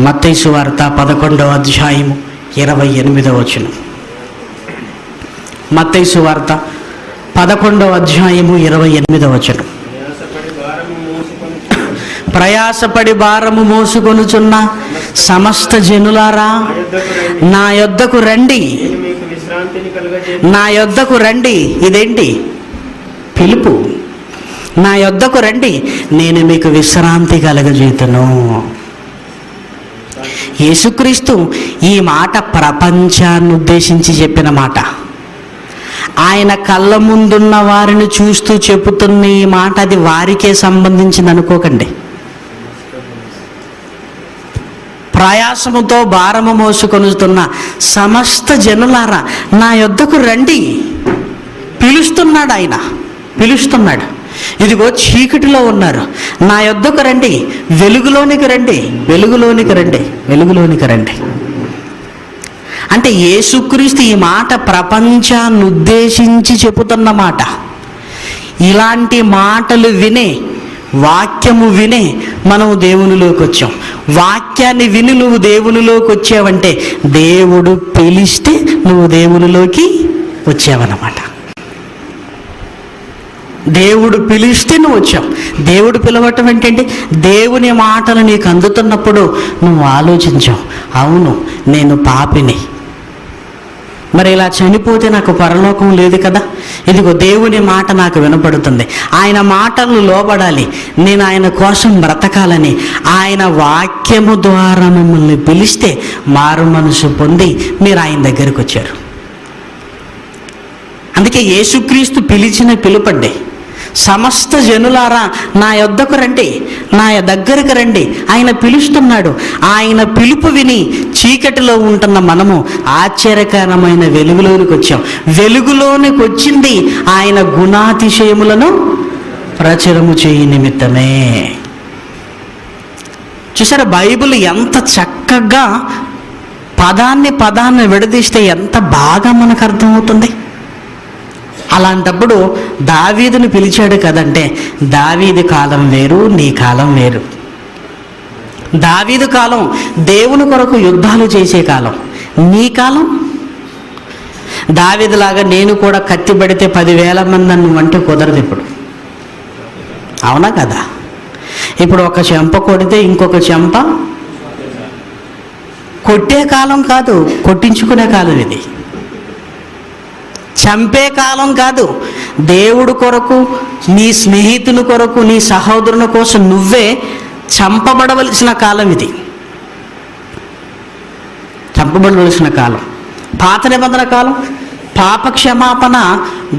మత్తయి సువార్త 11వ అధ్యాయము 28వ వచనం. మత్తయి సువార్త 11వ అధ్యాయము 28వ వచనం. ప్రయాసపడి భారము మోసుకొనుచున్న సమస్త జనులారా నా యొద్దకు రండి. నా యొద్దకు రండి. ఇదేంటి? పిలుపు. నా యొద్దకు రండి, నేను మీకు విశ్రాంతి కలగజేతును. యేసుక్రీస్తు ఈ మాట ప్రపంచాన్ని ఉద్దేశించి చెప్పిన మాట. ఆయన కళ్ళ ముందున్న వారిని చూస్తూ చెబుతున్న ఈ మాట అది వారికే సంబంధించింది అనుకోకండి. ప్రయాసముతో భారము మోసుకొనుతున్న సమస్త జనులారా నా యొద్దకు రండి. పిలుస్తున్నాడు. ఇదిగో చీకటిలో ఉన్నారు, నా యొద్దకు రండి, వెలుగులోనికి రండి. అంటే యేసుక్రీస్తు ఈ మాట ప్రపంచాన్ని ఉద్దేశించి చెబుతున్న మాట. ఇలాంటి మాటలు వినే, వాక్యము వినే మనం దేవునిలోకి వచ్చాం. వాక్యాన్ని విని నువ్వు దేవునిలోకి వచ్చావంటే దేవుడు పిలిస్తే నువ్వు దేవునిలోకి వచ్చావన్నమాట. దేవుడు పిలిస్తే నువ్వు వచ్చావు. దేవుడు పిలవటం ఏంటంటే దేవుని మాటలు నీకు అందుతున్నప్పుడు నువ్వు ఆలోచించావు, అవును నేను పాపిని, మరి ఇలా చనిపోతే నాకు పరలోకం లేదు కదా. ఇదిగో దేవుని మాట నాకు వినపడుతుంది, ఆయన మాటలు లోబడాలి, నేను ఆయన కోసం బ్రతకాలని ఆయన వాక్యము ద్వారా మిమ్మల్ని పిలిస్తే మారు మనసు పొంది మీరు ఆయన దగ్గరికి వచ్చారు. అందుకే యేసుక్రీస్తు పిలిచిన పిలుపండి, సమస్త జనులారా నా యొద్దకు రండి, నా దగ్గరకు రండి. ఆయన పిలుస్తున్నాడు. ఆయన పిలుపు విని చీకటిలో ఉంటున్న మనము ఆశ్చర్యకరమైన వెలుగులోనికి వచ్చాం. వెలుగులోనికి వచ్చింది ఆయన గుణాతిశయములను ప్రచురము చేయి నిమిత్తమే. చూసారా, బైబిల్ ఎంత చక్కగా పదాన్ని విడదీస్తే ఎంత బాగా మనకు అర్థమవుతుంది. అలాంటప్పుడు దావీదుని పిలిచాడు కదంటే, దావీదు కాలం వేరు, నీ కాలం వేరు. దావీదు కాలం దేవుని కొరకు యుద్ధాలు చేసే కాలం. నీ కాలం దావీదులాగా నేను కూడా కత్తి పడితే 10,000 మంది నన్ను అంటే కుదరదు ఇప్పుడు. అవునా కదా? ఇప్పుడు ఒక చెంప కొడితే ఇంకొక చెంప కొట్టే కాలం కాదు, కొట్టించుకునే కాలం ఇది. చంపే కాలం కాదు. దేవుడు కొరకు, నీ స్నేహితుని కొరకు, నీ సహోదరుని కోసం నువ్వే చంపబడవలసిన కాలం ఇది. చంపబడవలసిన కాలం. పాత నిబంధన కాలం పాప క్షమాపణ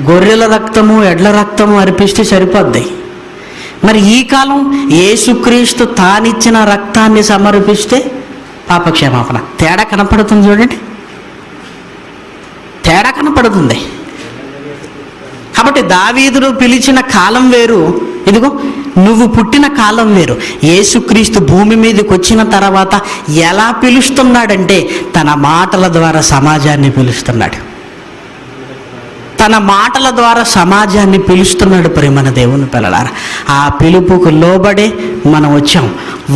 గొర్రెల రక్తము, ఎడ్ల రక్తము అర్పిస్తే సరిపోద్ది. మరి ఈ కాలం యేసుక్రీస్తు తానిచ్చిన రక్తాన్ని సమర్పిస్తే పాప క్షమాపణ. తేడా కనపడుతుంది చూడండి, తేడా కనపడుతుంది. కాబట్టి దావీదును పిలిచిన కాలం వేరు, ఇదిగో నువ్వు పుట్టిన కాలం వేరు. యేసుక్రీస్తు భూమి మీదకి వచ్చిన తర్వాత ఎలా పిలుస్తున్నాడంటే తన మాటల ద్వారా సమాజాన్ని పిలుస్తున్నాడు. తన మాటల ద్వారా సమాజాన్ని పిలుస్తున్నాడు. ప్రేమన దేవుని పిల్లలారా, ఆ పిలుపుకు లోబడే మనం వచ్చాం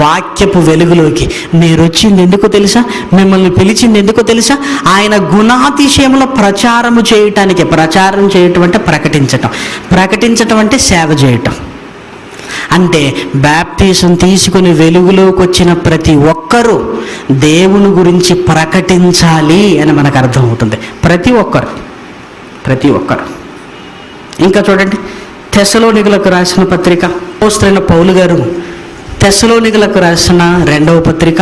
వాక్యపు వెలుగులోకి. మీరు వచ్చింది ఎందుకు తెలుసా? మిమ్మల్ని పిలిచింది ఎందుకు తెలుసా? ఆయన గుణాతిశయంలో ప్రచారము చేయటానికి. ప్రచారం చేయటం అంటే ప్రకటించటం, ప్రకటించటం అంటే సేవ చేయటం. అంటే బ్యాప్టిజం తీసుకుని వెలుగులోకి వచ్చిన ప్రతి ఒక్కరూ దేవుని గురించి ప్రకటించాలి అని మనకు అర్థమవుతుంది. ప్రతి ఒక్కరు. ఇంకా చూడండి, తెస్సలోనికలకు రాసిన పత్రిక, అపోస్తలుడైన పౌలు గారు తెస్సలోనికలకు రాసిన 2వ పత్రిక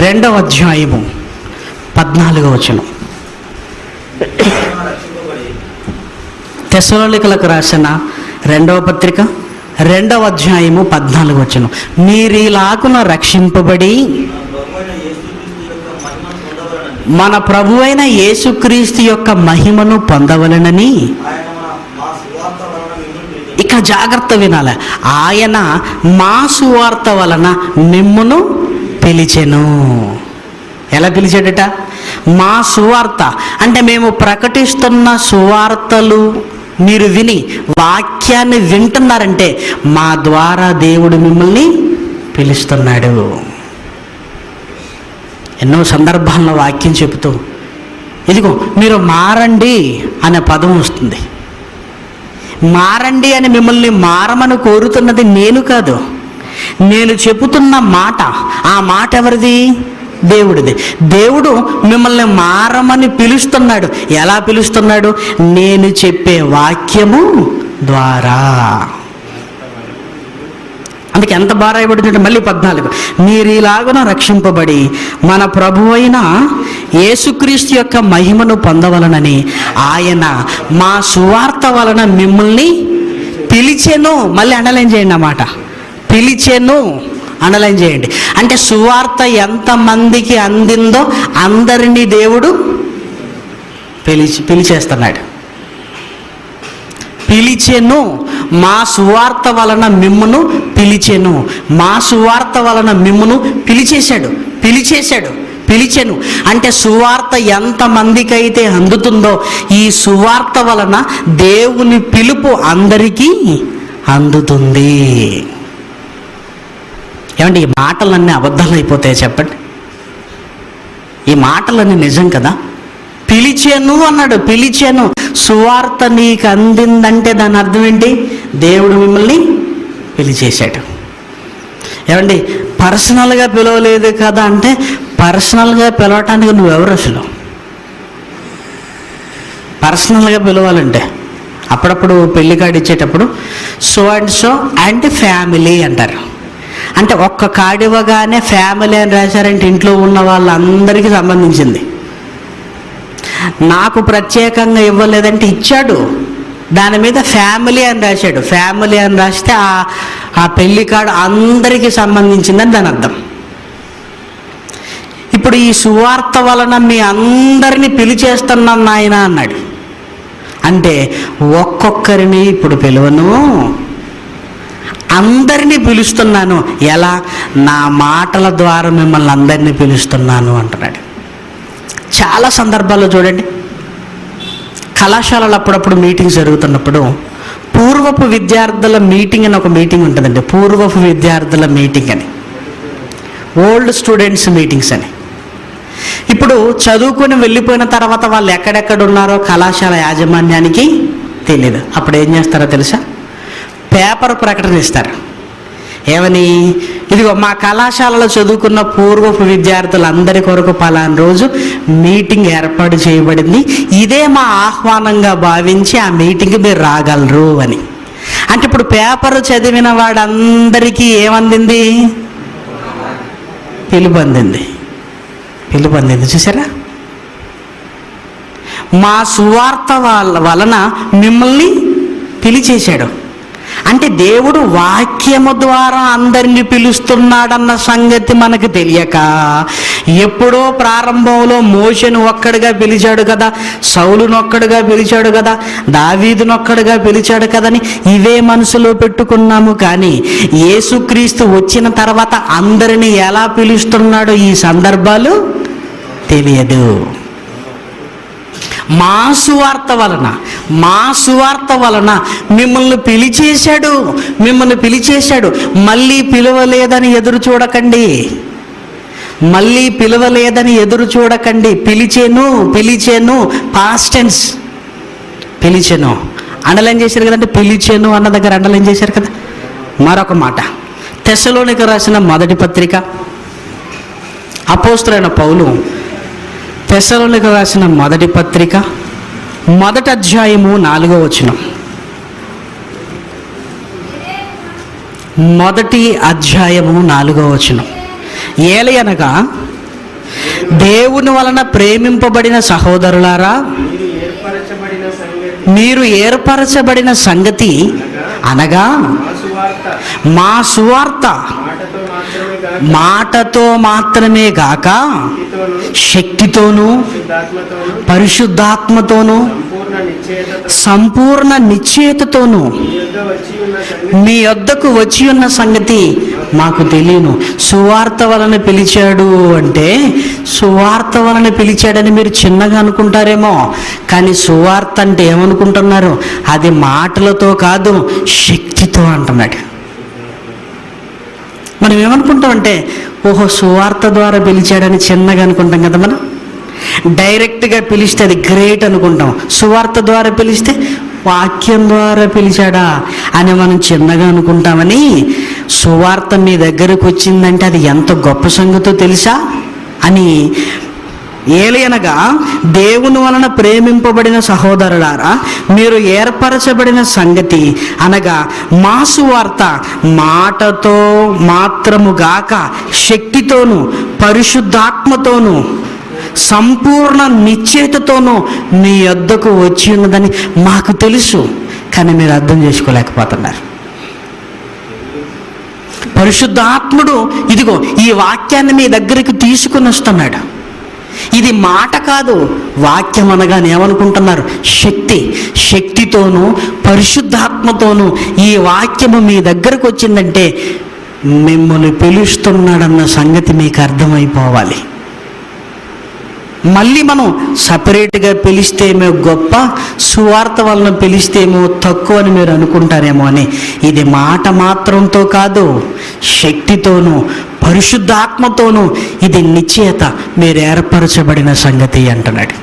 2వ అధ్యాయము 14వ వచనం. తెస్సలోనికలకు రాసిన 2వ పత్రిక 2వ అధ్యాయము 14వ వచనం. మీరీలాగున రక్షింపబడి మన ప్రభువైన యేసుక్రీస్తు యొక్క మహిమను పొందవలెనని. ఇక జాగ్రత్త వినాలి. ఆయన మా సువార్త వలన మిమ్మును పిలిచెను. ఎలా పిలిచాడట? మా సువార్త అంటే మేము ప్రకటిస్తున్న సువార్తలు మీరు విని వాక్యాన్ని వింటున్నారంటే మా ద్వారా దేవుడు మిమ్మల్ని పిలుస్తున్నాడు. ఎన్నో సందర్భాల్లో వాక్యం చెబుతూ ఇదిగో మీరు మారండి అనే పదం వస్తుంది. మారండి అని మిమ్మల్ని మారమని కోరుతున్నది నేను కాదు, నేను చెబుతున్న మాట. ఆ మాట ఎవరిది? దేవుడిది. దేవుడు మిమ్మల్ని మారమని పిలుస్తున్నాడు. ఎలా పిలుస్తున్నాడు? నేను చెప్పే వాక్యము ద్వారా. అందుకే ఎంత బాగా రాయబడుతుంటే మళ్ళీ 14, మీరీలాగున రక్షింపబడి మన ప్రభువైన యేసుక్రీస్తు యొక్క మహిమను పొందవలనని ఆయన మా సువార్త వలన మిమ్మల్ని పిలిచెను. మళ్ళీ అండర్లైన్ చేయండి అన్నమాట. పిలిచెను అండర్లైన్ చేయండి. అంటే సువార్త ఎంతమందికి అందిందో అందరినీ దేవుడు పిలిచేస్తున్నాడు. పిలిచెను, మా సువార్త వలన మిమ్మును పిలిచెను. మా సువార్త వలన మిమ్మును పిలిచెను అంటే సువార్త ఎంతమందికి అయితే అందుతుందో ఈ సువార్త వలన దేవుని పిలుపు అందరికీ అందుతుంది. ఏమంటే ఈ మాటలన్నీ అబద్ధాలు అయిపోతాయి చెప్పండి? ఈ మాటలన్నీ నిజం కదా? పిలిచెను అన్నాడు. పిలిచెను, సువార్త నీకు అందిందంటే దాని అర్థం ఏంటి? దేవుడు మిమ్మల్ని పిలిచేశాడు. ఏమండి పర్సనల్గా పిలవలేదు కదా అంటే, పర్సనల్గా పిలవటానికి నువ్వెవరు అసలు? పర్సనల్గా పిలవాలంటే అప్పుడప్పుడు పెళ్లి కార్డు ఇచ్చేటప్పుడు so and so and family అంటారు. అంటే ఒక్క కార్డు ఇవ్వగానే ఫ్యామిలీ అని రాశారంటే ఇంట్లో ఉన్న వాళ్ళందరికీ సంబంధించింది. నాకు ప్రత్యేకంగా ఇవ్వలేదంటే ఇచ్చాడు, దాని మీద ఫ్యామిలీ అని రాశాడు. ఫ్యామిలీ అని రాస్తే ఆ పెళ్లి కార్డు అందరికీ సంబంధించిందని దాని అర్థం. ఇప్పుడు ఈ సువార్త వలన మీ అందరినీ పిలిచేస్తున్నాను నాయన అన్నాడు. అంటే ఒక్కొక్కరిని ఇప్పుడు పిలువను, అందరినీ పిలుస్తున్నాను. ఎలా? నా మాటల ద్వారా మిమ్మల్ని అందరినీ పిలుస్తున్నాను అంటున్నాడు. చాలా సందర్భాల్లో చూడండి, కళాశాలలో అప్పుడప్పుడు మీటింగ్స్ జరుగుతున్నప్పుడు పూర్వపు విద్యార్థుల మీటింగ్ అని ఒక మీటింగ్ ఉంటుందండి. పూర్వపు విద్యార్థుల మీటింగ్ అని, ఓల్డ్ స్టూడెంట్స్ మీటింగ్స్ అని. ఇప్పుడు చదువుకొని వెళ్ళిపోయిన తర్వాత వాళ్ళు ఎక్కడెక్కడ ఉన్నారో కళాశాల యాజమాన్యానికి తెలియదు. అప్పుడు ఏం చేస్తారో తెలుసా? పేపర్ ప్రకటన ఇస్తారు. ఏమని? ఇదిగో మా కళాశాలలో చదువుకున్న పూర్వపు విద్యార్థులందరి కొరకు పలానా రోజు మీటింగ్ ఏర్పాటు చేయబడింది, ఇదే మా ఆహ్వానంగా భావించి ఆ మీటింగ్కి మీరు రాగలరు అని. అంటే ఇప్పుడు పేపర్ చదివిన వాడందరికీ ఏమందింది? పిలుపందింది. చూసారా? మా సువార్త వలన మిమ్మల్ని పిలిచేశాడు. అంటే దేవుడు వాక్యము ద్వారా అందరినీ పిలుస్తున్నాడన్న సంగతి మనకు తెలియక, ఎప్పుడో ప్రారంభంలో మోషేను ఒక్కడిగా పిలిచాడు కదా, సౌలును ఒక్కడిగా పిలిచాడు కదా, దావీదును ఒక్కడిగా పిలిచాడు కదని ఇవే మనసులో పెట్టుకున్నాము. కానీ యేసుక్రీస్తు వచ్చిన తర్వాత అందరినీ ఎలా పిలుస్తున్నాడో ఈ సందర్భాలు తెలియదు. మా సువార్త వలన మిమ్మల్ని పిలిచేశాడు. మళ్ళీ పిలవలేదని ఎదురు చూడకండి. పిలిచేను పాస్ట్ టెన్స్. పిలిచెను అండర్లైన్ చేశారు కదంటే, పిలిచెను అన్న దగ్గర అండర్లైన్ చేశారు కదా. మరొక మాట, తెస్సలోనిక రాసిన మొదటి పత్రిక, అపోస్తలుడైన పౌలు తెస్సలోనిక రాసిన మొదటి పత్రిక, మొదటి అధ్యాయము 4వ వచనం. మొదటి అధ్యాయము 4వ వచనం. ఏలయనగా దేవుని వలన ప్రేమింపబడిన సహోదరులారా, మీరు ఏర్పరచబడిన సంగతి అనగా మా సువార్త మాటతో మాత్రమే గాక శక్తితోనూ పరిశుద్ధాత్మతోనూ సంపూర్ణ నిశ్చయతతోనూ మీ యొద్దకు వచ్చి ఉన్న సంగతి మాకు తెలియను. సువార్త వలన పిలిచాడు అంటే, సువార్త వలన పిలిచాడని మీరు చిన్నగా అనుకుంటారేమో, కానీ సువార్త అంటే ఏమనుకుంటున్నారు? అది మాటలతో కాదు, శక్తితో అంటున్నాడు. మనం ఏమనుకుంటామంటే, ఓహో సువార్త ద్వారా పిలిచాడని చిన్నగా అనుకుంటాం కదా. మనం డైరెక్ట్గా పిలిస్తే అది గ్రేట్ అనుకుంటాం, సువార్త ద్వారా పిలిస్తే వాక్యం ద్వారా పిలిచాడా అని మనం చిన్నగా అనుకుంటామని. సువార్త మీ దగ్గరకు వచ్చిందంటే అది ఎంత గొప్ప సంగతో తెలుసా అని. ఏలయనగా దేవుని వలన ప్రేమింపబడిన సహోదరులారా, మీరు ఏర్పరచబడిన సంగతి అనగా మా సువార్త మాటతో మాత్రము గాక శక్తితోనూ పరిశుద్ధాత్మతోనూ సంపూర్ణ నిశ్చయతతోనూ మీ యొద్దకు వచ్చి ఉన్నదని మాకు తెలుసు, కానీ మీరు అర్థం చేసుకోలేకపోతున్నారు. పరిశుద్ధాత్ముడు ఇదిగో ఈ వాక్యాన్ని మీ దగ్గరికి తీసుకుని వస్తున్నాడు. ఇది మాట కాదు, వాక్యం అనగానే ఏమనుకుంటున్నారు? శక్తితోనూ పరిశుద్ధాత్మతోనూ ఈ వాక్యము మీ దగ్గరకు వచ్చిందంటే మిమ్మల్ని పిలుస్తున్నాడన్న సంగతి మీకు అర్థమైపోవాలి. మళ్ళీ మనం సపరేట్గా పిలిస్తేమో గొప్ప, సువార్త వలన పిలిస్తేమో తక్కువ అని మీరు అనుకుంటారేమో అని. ఇది మాట మాత్రంతో కాదు, శక్తితోనూ పరిశుద్ధాత్మతోనూ ఇది నిశ్చయత, మీరు ఏర్పరచబడిన సంగతి అంటున్నాడు.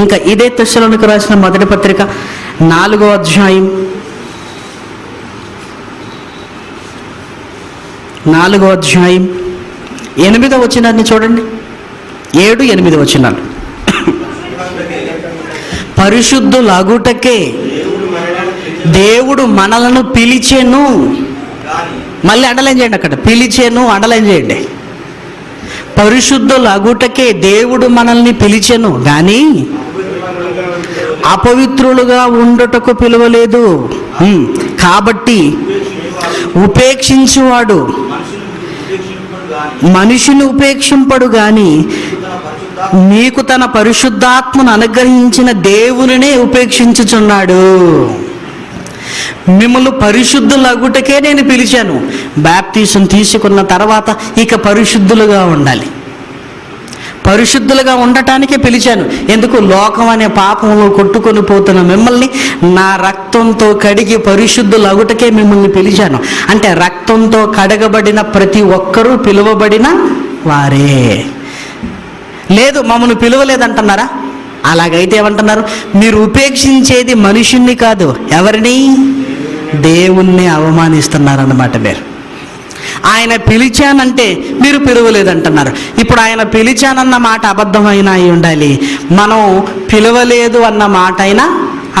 ఇంకా ఇదే తెస్సలోనిక రాసిన మొదటి పత్రిక 4వ అధ్యాయం 8వ వచనాన్ని చూడండి. 7-8 వచనాలు. పరిశుద్ధులగుటకే దేవుడు మనలను పిలిచెను. మళ్ళీ అండర్లైన్ చేయండి, అక్కడ పిలిచెను అండర్లైన్ చేయండి. పరిశుద్ధులగుటకే దేవుడు మనల్ని పిలిచెను కానీ అపవిత్రులుగా ఉండుటకు పిలవలేదు. కాబట్టి ఉపేక్షించువాడు మనిషిని ఉపేక్షింపడు గాని నీకు తన పరిశుద్ధాత్మను అనుగ్రహించిన దేవునినే ఉపేక్షించుచున్నాడు. మిమ్మల్ని పరిశుద్ధులగుటకే నేను పిలిచాను. బాప్తీసం తీసుకున్న తర్వాత ఇక పరిశుద్ధులుగా ఉండాలి. పరిశుద్ధులుగా ఉండటానికే పిలిచాను. ఎందుకు? లోకం అనే పాపంలో కొట్టుకొని పోతున్న మిమ్మల్ని నా రక్తంతో కడిగి పరిశుద్ధులు అగుటకే మిమ్మల్ని పిలిచాను. అంటే రక్తంతో కడగబడిన ప్రతి ఒక్కరూ పిలువబడిన వారే. లేదు మమ్మల్ని పిలువలేదంటున్నారా? అలాగైతే ఏమంటున్నారు? మీరు ఉపేక్షించేది మనుషుణ్ణి కాదు, ఎవరిని? దేవుణ్ణి అవమానిస్తున్నారన్నమాట. మీరు ఆయన పిలిచానంటే మీరు పిలువలేదంటున్నారు. ఇప్పుడు ఆయన పిలిచానన్న మాట అబద్ధమైనా అయి ఉండాలి, మనం పిలవలేదు అన్న మాట అయినా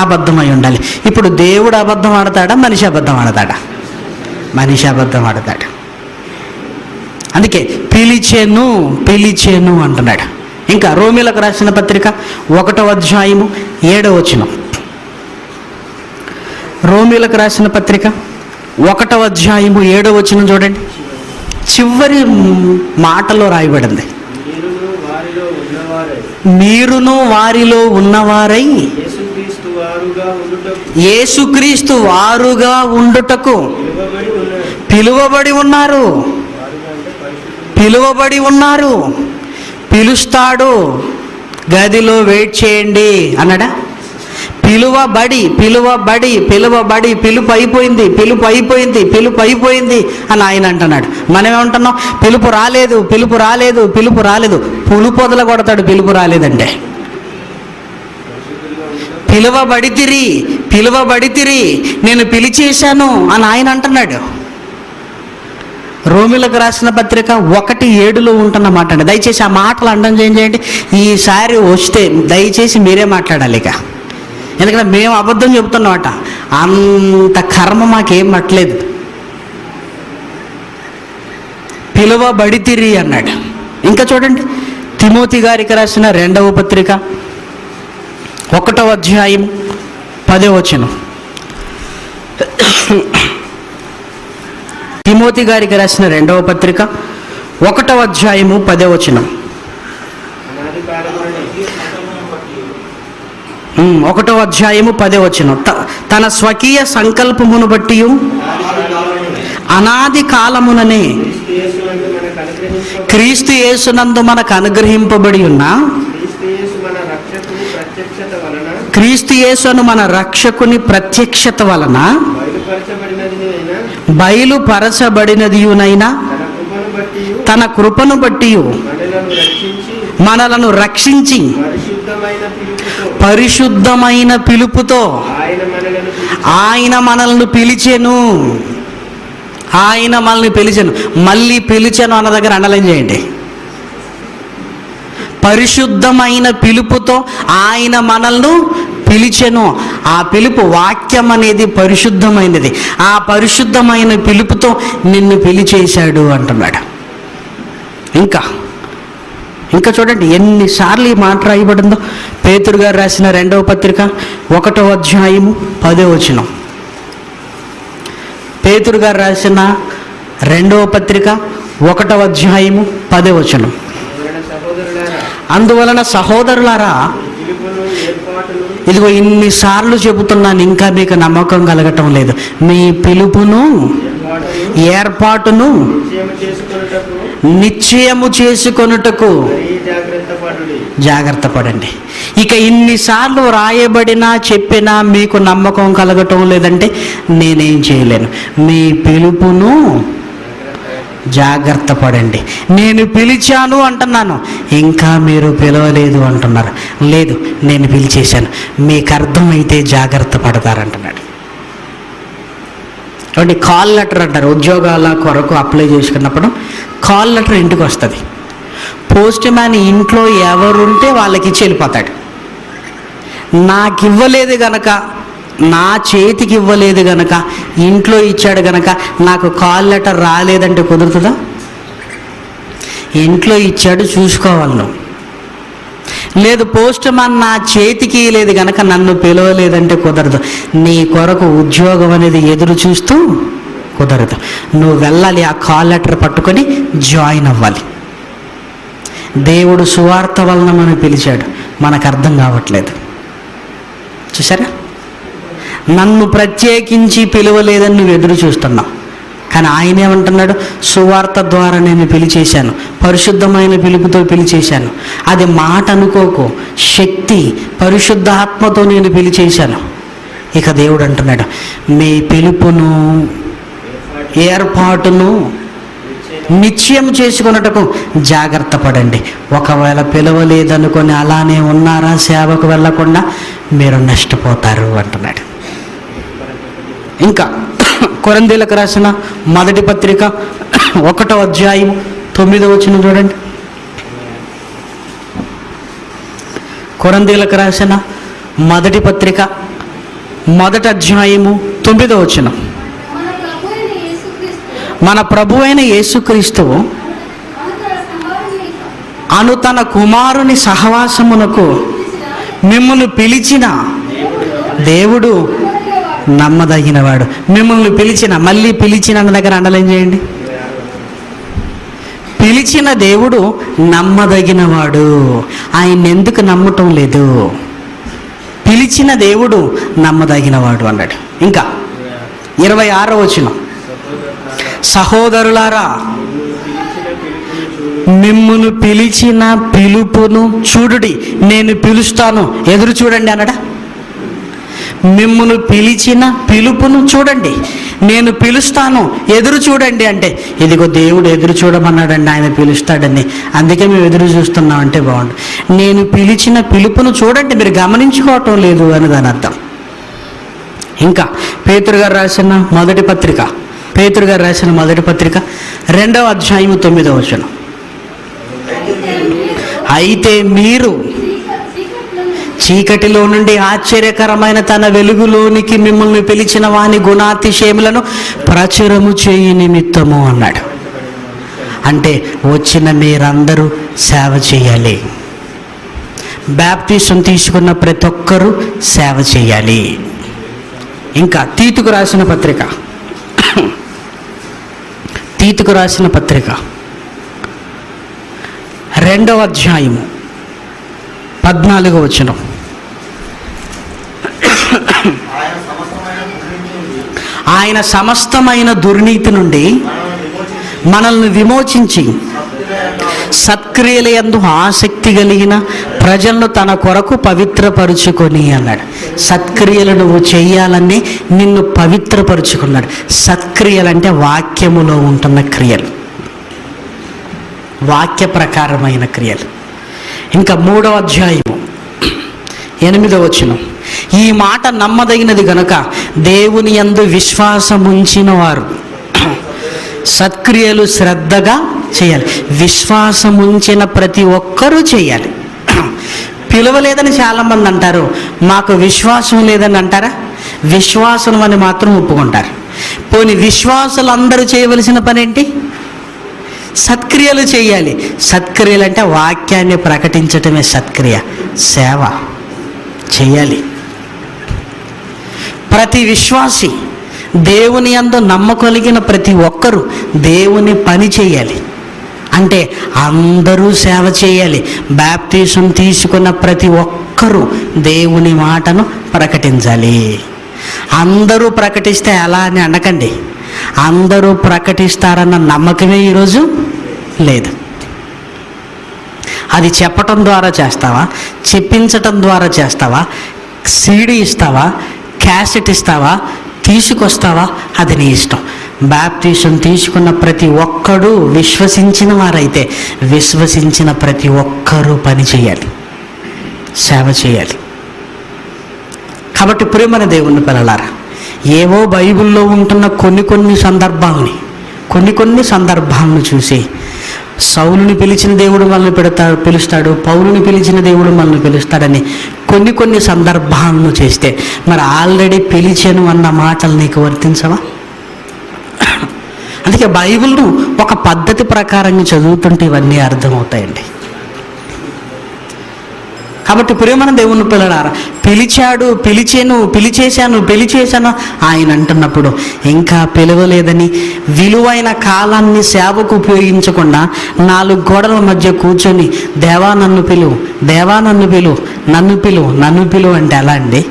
అబద్ధమై ఉండాలి. ఇప్పుడు దేవుడు అబద్ధం ఆడతాడా? మనిషి అబద్ధం ఆడతాడా? మనిషి అబద్ధం ఆడతాడు. అందుకే పిలిచేను అంటున్నాడు. ఇంకా రోమీలకు రాసిన పత్రిక 1వ అధ్యాయము 7వ వచనం. రోమీలకు రాసిన పత్రిక 1వ అధ్యాయము 7వ వచనం చూడండి. చివరి మాటలో రాయబడింది, మీరును వారిలో ఉన్నవారై యేసుక్రీస్తు వారుగా ఉండుటకు పిలువబడి ఉన్నారు. పిలుస్తాడు, గదిలో వెయిట్ చేయండి అన్నాడా? పిలువబడి పిలుపు అయిపోయింది అని ఆయన అంటున్నాడు. మనమేమంటున్నాం? పిలుపు రాలేదు. పులుపు వదల కొడతాడు పిలుపు రాలేదంటే. పిలువబడితిరి నేను పిలిచేశాను అని ఆయన అంటున్నాడు. రోమిలకు రాసిన పత్రిక 1:7 ఉంటున్నమాట అండి. దయచేసి ఆ మాటలు అండం చేయండి. ఈసారి వస్తే దయచేసి మీరే మాట్లాడాలి ఇక, ఎందుకంటే మేము అబద్ధం చెబుతున్నమాట. అంత కర్మ మాకేం పట్టలేదు. పిలువబడితిరి అన్నాడు. ఇంకా చూడండి, తిమోతి గారికి రాసిన 2వ పత్రిక 1వ అధ్యాయం 10వ వచనం. తిమోతి గారికి రాసిన 2వ పత్రిక 1వ అధ్యాయము 10వ వచనం. 1వ అధ్యాయము 10వ వచనం. తన స్వకీయ సంకల్పమును బట్టి అనాది కాలముననే క్రీస్తు యేసునందు మనకు అనుగ్రహింపబడి ఉన్న క్రీస్తు యేసును మన రక్షకుని ప్రత్యక్షత వలన బయలుపరచబడినదియునైనా తన కృపను బట్టి మనలను రక్షించి పరిశుద్ధమైన పిలుపుతో ఆయన మనల్ని పిలిచెను. మళ్ళీ పిలిచెను అన్న దగ్గర అండర్లైన్ చేయండి. పరిశుద్ధమైన పిలుపుతో ఆయన మనల్ని పిలిచెను. ఆ పిలుపు వాక్యం అనేది పరిశుద్ధమైనది. ఆ పరిశుద్ధమైన పిలుపుతో నిన్ను పిలిచేశాడు అంటున్నాడు. ఇంకా చూడండి ఎన్నిసార్లు ఈ మాట రాయబడిందో. పేతురు గారు రాసిన 2వ పత్రిక 1వ అధ్యాయము 10వ వచనం. పేతురు గారు రాసిన 2వ పత్రిక 1వ అధ్యాయము 10వ వచనం. అందువలన సహోదరులారా, ఇదిగో ఇన్నిసార్లు చెబుతున్నాను, ఇంకా మీకు నమ్మకం కలగటం లేదు. మీ పిలుపును ఏర్పాటును నిశ్చయము చేసుకొనుటకు జాగ్రత్త పడండి. ఇక ఇన్నిసార్లు రాయబడినా చెప్పినా మీకు నమ్మకం కలగటం లేదంటే నేనేం చేయలేను. మీ పిలుపును జాగ్రత్త పడండి. నేను పిలిచాను అంటున్నాను, ఇంకా మీరు పిలవలేదు అంటున్నారు. లేదు, నేను పిలిచేశాను, మీకు అర్థమైతే జాగ్రత్త పడతారంటున్నాడు. కాబట్టి కాల్ లెటర్ అంటారు. ఉద్యోగాల కొరకు అప్లై చేసుకున్నప్పుడు కాల్ లెటర్ ఇంటికి వస్తుంది. పోస్ట్ మ్యాన్ ఇంట్లో ఎవరుంటే వాళ్ళకి ఇచ్చి వెళ్ళిపోతాడు. నాకు ఇవ్వలేదు గనక, నా చేతికి ఇవ్వలేదు గనక, ఇంట్లో ఇచ్చాడు గనక నాకు కాల్ లెటర్ రాలేదంటే కుదురుతుందా? ఇంట్లో ఇచ్చాడు, చూసుకోవాలి నువ్వు. లేదు, పోస్ట్ మ్యాన్ నా చేతికి లేదు గనక నన్ను పిలవలేదంటే కుదరదు. నీ కొరకు ఉద్యోగం అనేది ఎదురు చూస్తూ కుదరదు. నువ్వు వెళ్ళాలి, ఆ కాల్ లెటర్ పట్టుకొని జాయిన్ అవ్వాలి. దేవుడు సువార్త వలన మనం పిలిచాడు, మనకు అర్థం కావట్లేదు. చూసారా? నన్ను ప్రత్యేకించి పిలవలేదని నువ్వు ఎదురు చూస్తున్నావు, కానీ ఆయన ఏమంటున్నాడు? సువార్త ద్వారా నేను పిలిచేశాను, పరిశుద్ధమైన పిలుపుతో పిలిచేశాను. అది మాట అనుకోకు, శక్తి పరిశుద్ధాత్మతో నేను పిలిచేశాను. ఇక దేవుడు అంటున్నాడు, మీ పిలుపును ఏర్పాటును నిశ్చయం చేసుకున్నటకు జాగ్రత్త పడండి. ఒకవేళ పిలవలేదనుకొని అలానే ఉన్నారా, సేవకు వెళ్ళకుండా మీరు నష్టపోతారు అంటున్నాడు. ఇంకా కొరింథీయులకు రాసిన మొదటి పత్రిక 1వ అధ్యాయం 9వ వచనం చూడండి. కొరింథీయులకు రాసిన మొదటి పత్రిక 1వ అధ్యాయము 9వ వచనం. మన ప్రభు అయిన యేసుక్రీస్తు అను తన కుమారుని సహవాసమునకు మిమ్మల్ని పిలిచిన దేవుడు నమ్మదగినవాడు. మిమ్మల్ని పిలిచిన, మళ్ళీ పిలిచిన అన్న దగ్గర అండర్లైన్ చేయండి. పిలిచిన దేవుడు నమ్మదగినవాడు. ఆయన ఎందుకు నమ్మటం లేదు? పిలిచిన దేవుడు నమ్మదగినవాడు అన్నాడు. ఇంకా 26వ వచనం, సహోదరులారా మిమ్మును పిలిచిన పిలుపును చూడుడి, నేను పిలుస్తాను, ఎదురు చూడండి అన్నాడా? మిమ్మును పిలిచిన పిలుపును చూడండి, నేను పిలుస్తాను, ఎదురు చూడండి అంటే ఇదిగో దేవుడు ఎదురు చూడమన్నాడండి, ఆయన పిలుస్తాడని. అందుకే మేము ఎదురు చూస్తున్నాం అంటే బాగుండు. నేను పిలిచిన పిలుపును చూడండి, మీరు గమనించుకోవటం లేదు అని దాని అర్థం. ఇంకా పేతురు గారు రాసిన మొదటి పత్రిక 2వ అధ్యాయం 9వ వచనం. అయితే మీరు చీకటిలో నుండి ఆశ్చర్యకరమైన తన వెలుగులోనికి మిమ్మల్ని పిలిచిన వాని గుణాతిశయములను ప్రచురము చేయి నిమిత్తము అన్నాడు. అంటే వచ్చిన మీరందరూ సేవ చేయాలి. బాప్టిజం తీసుకున్న ప్రతి ఒక్కరూ సేవ చేయాలి. ఇంకా తీతుకు రాసిన పత్రిక 2వ అధ్యాయము 14వ వచనం. ఆయన సమస్తమైన దుర్నీతి నుండి మనల్ని విమోచించి సత్క్రియల యందు ఆసక్తి కలిగిన ప్రజలను తన కొరకు పవిత్రపరుచుకొని అన్నాడు. సత్క్రియలు నువ్వు చేయాలని నిన్ను పవిత్రపరుచుకున్నాడు. సత్క్రియలంటే వాక్యములో ఉంటున్న క్రియలు, వాక్య ప్రకారమైన క్రియలు. ఇంకా 3వ అధ్యాయము 8వ వచనం. ఈ మాట నమ్మదగినది గనుక దేవుని యందు విశ్వాసం ఉంచిన వారు సత్క్రియలు శ్రద్ధగా చేయాలి. విశ్వాసం ఉంచిన ప్రతి ఒక్కరూ చేయాలి. పిలవలేదని చాలామంది అంటారు, మాకు విశ్వాసం లేదని అంటారా? విశ్వాసం అని మాత్రం ఒప్పుకుంటారు. పోనీ విశ్వాసులు అందరూ చేయవలసిన పని ఏంటి? సత్క్రియలు చేయాలి. సత్క్రియలు అంటే వాక్యాన్ని ప్రకటించటమే సత్క్రియ. సేవ చేయాలి. ప్రతి విశ్వాసి, దేవుని యందు నమ్మకలిగిన ప్రతి ఒక్కరూ దేవుని పని చేయాలి. అంటే అందరూ సేవ చేయాలి. బాప్టిజం తీసుకున్న ప్రతి ఒక్కరూ దేవుని మాటను ప్రకటించాలి. అందరూ ప్రకటిస్తే ఎలా అని అనకండి. అందరూ ప్రకటిస్తారన్న నమ్మకమే ఈరోజు లేదు. అది చెప్పటం ద్వారా చేస్తావా, చెప్పించటం ద్వారా చేస్తావా, సీడీ ఇస్తావా, క్యాసెట్ ఇస్తావా, తీసుకొస్తావా, అది నీ ఇష్టం. బాప్టిజం తీసుకున్న ప్రతి ఒక్కడు విశ్వసించిన వారైతే విశ్వసించిన ప్రతి ఒక్కరూ పని చేయాలి, సేవ చేయాలి. కాబట్టి ప్రియమైన దేవుని పిల్లలారా, ఏవో బైబిల్లో ఉంటున్న కొన్ని సందర్భాలను చూసి సౌలుని పిలిచిన దేవుడు మనల్ని పిలుస్తాడు, పౌలుని పిలిచిన దేవుడు మనల్ని పిలుస్తాడని కొన్ని సందర్భాలను చేస్తే మరి ఆల్రెడీ పిలిచాను అన్న మాటలు నీకు వర్తించవా? అందుకే బైబిల్ను ఒక పద్ధతి ప్రకారంగా చదువుతుంటే ఇవన్నీ అర్థమవుతాయండి. కాబట్టి ప్రియమైన దేవుని పిల్లలారా, పిలిచేశాను ఆయన అంటున్నప్పుడు ఇంకా పిలవలేదని విలువైన కాలాన్ని సేవకు ఉపయోగించకుండా 4 గోడల మధ్య కూర్చొని దేవా నన్ను పిలువు అంటే ఎలా అండి?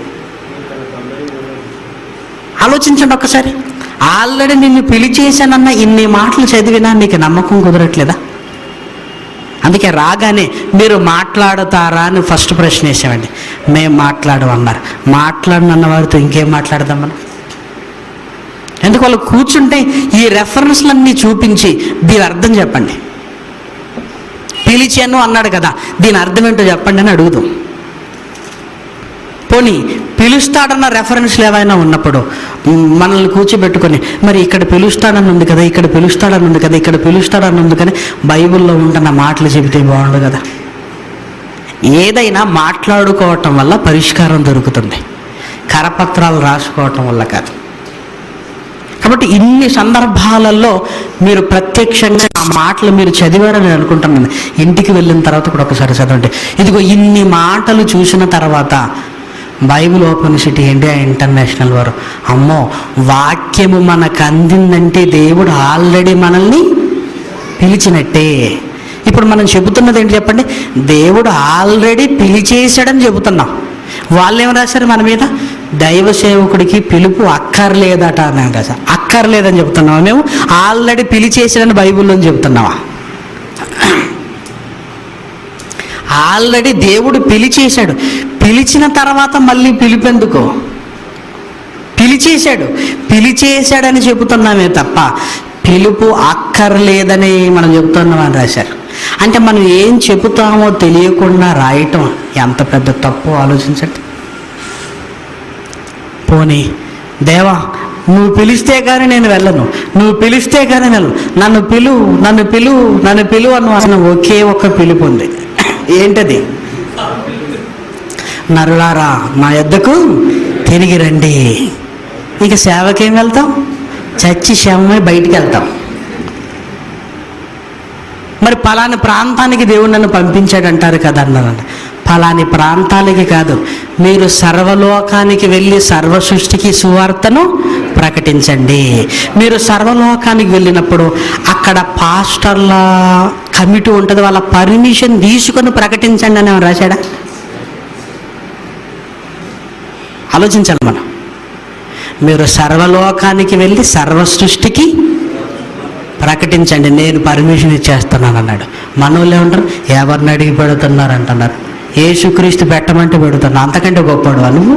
ఆలోచించండి ఒక్కసారి. ఆల్రెడీ నిన్ను పిలిచేశానన్న ఇన్ని మాటలు చదివినా నీకు నమ్మకం కుదరట్లేదా? అందుకే రాగానే మీరు మాట్లాడతారా అని ఫస్ట్ ప్రశ్న వేసామండి. మేము మాట్లాడమన్నారు. మాట్లాడనన్న వారితో ఇంకేం మాట్లాడదాం మనం? ఎందుకు? వాళ్ళు కూర్చుంటే ఈ రెఫరెన్స్లన్నీ చూపించి దీని అర్థం చెప్పండి. పిలిచాను అన్నాడు కదా, దీని అర్థం ఏంటో చెప్పండి అని అడుగుదాం. పోనీ పిలుస్తాడన్న రెఫరెన్స్లు ఏవైనా ఉన్నప్పుడు మనల్ని కూర్చోబెట్టుకొని, మరి ఇక్కడ పిలుస్తాడని ఉంది కదా, ఇక్కడ పిలుస్తాడని ఉంది కదా, ఇక్కడ పిలుస్తాడని ఉంది కానీ బైబిల్లో ఉంటున్న మాటలు చెబితే బాగుండు కదా. ఏదైనా మాట్లాడుకోవటం వల్ల పరిష్కారం దొరుకుతుంది, కరపత్రాలు రాసుకోవటం వల్ల కాదు. కాబట్టి ఇన్ని సందర్భాలలో మీరు ప్రత్యక్షంగా ఆ మాటలు మీరు చదివారని అనుకుంటున్నాను. ఇంటికి వెళ్ళిన తర్వాత కూడా ఒకసారి చదవండి. ఇదిగో ఇన్ని మాటలు చూసిన తర్వాత Bible open city India international వారు, అమ్మో వాక్యము మనకు అందిందంటే దేవుడు ఆల్రెడీ మనల్ని పిలిచినట్టే. ఇప్పుడు మనం చెబుతున్నది ఏంటి చెప్పండి? దేవుడు ఆల్రెడీ పిలిచేశాడని చెబుతున్నాం. వాళ్ళు ఏమి రాశారు మన మీద? దైవ సేవకుడికి పిలుపు అక్కర్లేదట అని రాశారు. అక్కర్లేదని చెబుతున్నావా? మేము ఆల్రెడీ పిలిచేసాడని బైబిల్లో చెబుతున్నావా? ఆల్రెడీ దేవుడు పిలిచేశాడు. పిలిచిన తర్వాత మళ్ళీ పిలిపెందుకో? పిలిచేశాడని చెబుతున్నామే తప్ప పిలుపు అక్కర్లేదని మనం చెబుతున్నామని రాశారు. అంటే మనం ఏం చెబుతామో తెలియకుండా రాయటం ఎంత పెద్ద తప్పు ఆలోచించండి. పోనీ దేవా నువ్వు పిలిస్తే కానీ నేను వెళ్ళను, నువ్వు పిలిస్తే కానీ వెళ్ళను, నన్ను పిలువు అన్న ఒకే ఒక్క పిలుపు ఉంది. ఏంటది? నరులారా నా యొద్దకు తిరిగి రండి. ఇక సేవకేం వెళ్తాం? చచ్చి శవమే బయటికి వెళ్తాం. మరి పలాని ప్రాంతానికి దేవుడు నన్ను పంపించాడు అంటారు కదా అన్నారంట. పలాని ప్రాంతాలకి కాదు, మీరు సర్వలోకానికి వెళ్ళి సర్వ సృష్టికి సువార్తను ప్రకటించండి. మీరు సర్వలోకానికి వెళ్ళినప్పుడు అక్కడ పాస్టర్ల కమిటీ ఉంటుంది, వాళ్ళ పర్మిషన్ తీసుకొని ప్రకటించండి అని రాశాడా? ఆలోచించాలి మనం. మీరు సర్వలోకానికి వెళ్ళి సర్వ సృష్టికి ప్రకటించండి, నేను పర్మిషన్ ఇచ్చేస్తున్నాను అన్నాడు. మనోళ్ళు ఏమంటారు? ఎవరిని అడిగి పెడుతున్నారు అంటున్నారు. యేసుక్రీస్తు పెట్టమంటే పెడుతున్నా. అంతకంటే గొప్పడువా నువ్వు?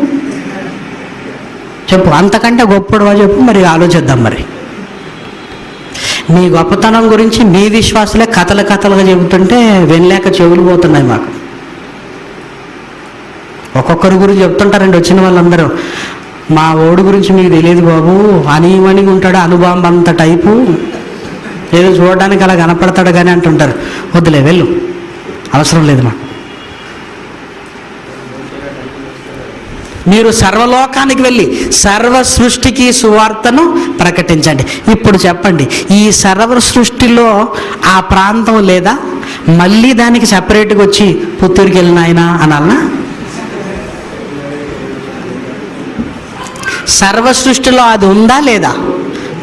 చెప్పు, అంతకంటే గొప్పడువా చెప్పు. మరి ఆలోచిద్దాం. మరి మీ గొప్పతనం గురించి మీ విశ్వాసులే కథలుగా చెబుతుంటే వినలేక చెవులు పోతున్నాయి మాకు. ఒక్కొక్కరి గురించి చెప్తుంటారండి వచ్చిన వాళ్ళందరూ. మా ఓడు గురించి మీకు తెలియదు బాబు, అనీమణిగా ఉంటాడు, అనుబాంబ అంత టైపు, ఏదో చూడడానికి అలా కనపడతాడు కానీ అంటుంటారు. వద్దులే, వెళ్ళు, అవసరం లేదు మా. మీరు సర్వలోకానికి వెళ్ళి సర్వ సృష్టికి సువార్తను ప్రకటించండి. ఇప్పుడు చెప్పండి, ఈ సర్వ సృష్టిలో ఆ ప్రాంతం లేదా? మళ్ళీ దానికి సపరేట్గా వచ్చి పుత్తూరుకి వెళ్ళిన ఆయన అనాలనా? సర్వ సృష్టిలో అది ఉందా లేదా?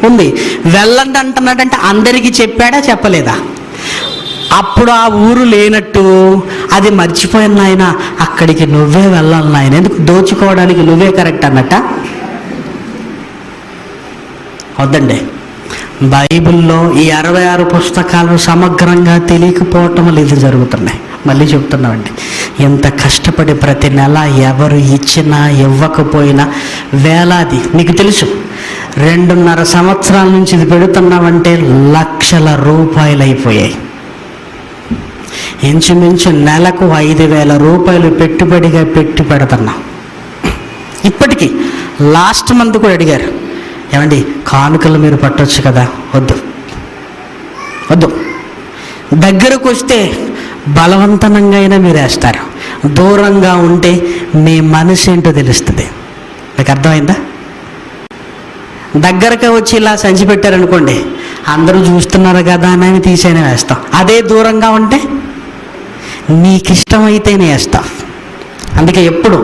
ఉంది. వెళ్ళండి అంటున్నాడంటే అందరికీ చెప్పాడా చెప్పలేదా? అప్పుడు ఆ ఊరు లేనట్టు అది మర్చిపోయిన ఆయన అక్కడికి నువ్వే వెళ్ళాలి నాయన. ఎందుకు? దోచుకోవడానికి నువ్వే కరెక్ట్ అన్నట్ట? వద్దండి. బైబిల్లో ఈ 66 పుస్తకాలు సమగ్రంగా తెలియకపోవటం వల్ల ఇది జరుగుతున్నాయి. మళ్ళీ చెప్తున్నామండి, ఎంత కష్టపడి ప్రతి నెల ఎవరు ఇచ్చినా ఇవ్వకపోయినా వేలాది, మీకు తెలుసు 2.5 సంవత్సరాల నుంచి ఇది పెడుతున్నామంటే లక్షల రూపాయలు అయిపోయాయి. ఇంచుమించు నెలకు 5,000 రూపాయలు పెట్టుబడిగా పెట్టి పెడుతున్నాం. ఇప్పటికీ లాస్ట్ మంత్ కూడా అడిగారు, ఏమండి కానుకలు మీరు పట్టొచ్చు కదా? వద్దు. దగ్గరకు వస్తే బలవంతంగా అయినా మీరు వేస్తారు, దూరంగా ఉంటే మీ మనసు ఏంటో తెలుస్తుంది. మీకు అర్థమైందా? దగ్గరగా వచ్చి ఇలా సంచి పెట్టారనుకోండి, అందరూ చూస్తున్నారు కదా అని తీసైనా వేస్తాం. అదే దూరంగా ఉంటే నీకు ఇష్టమైతేనే వేస్తావు. అందుకే ఎప్పుడు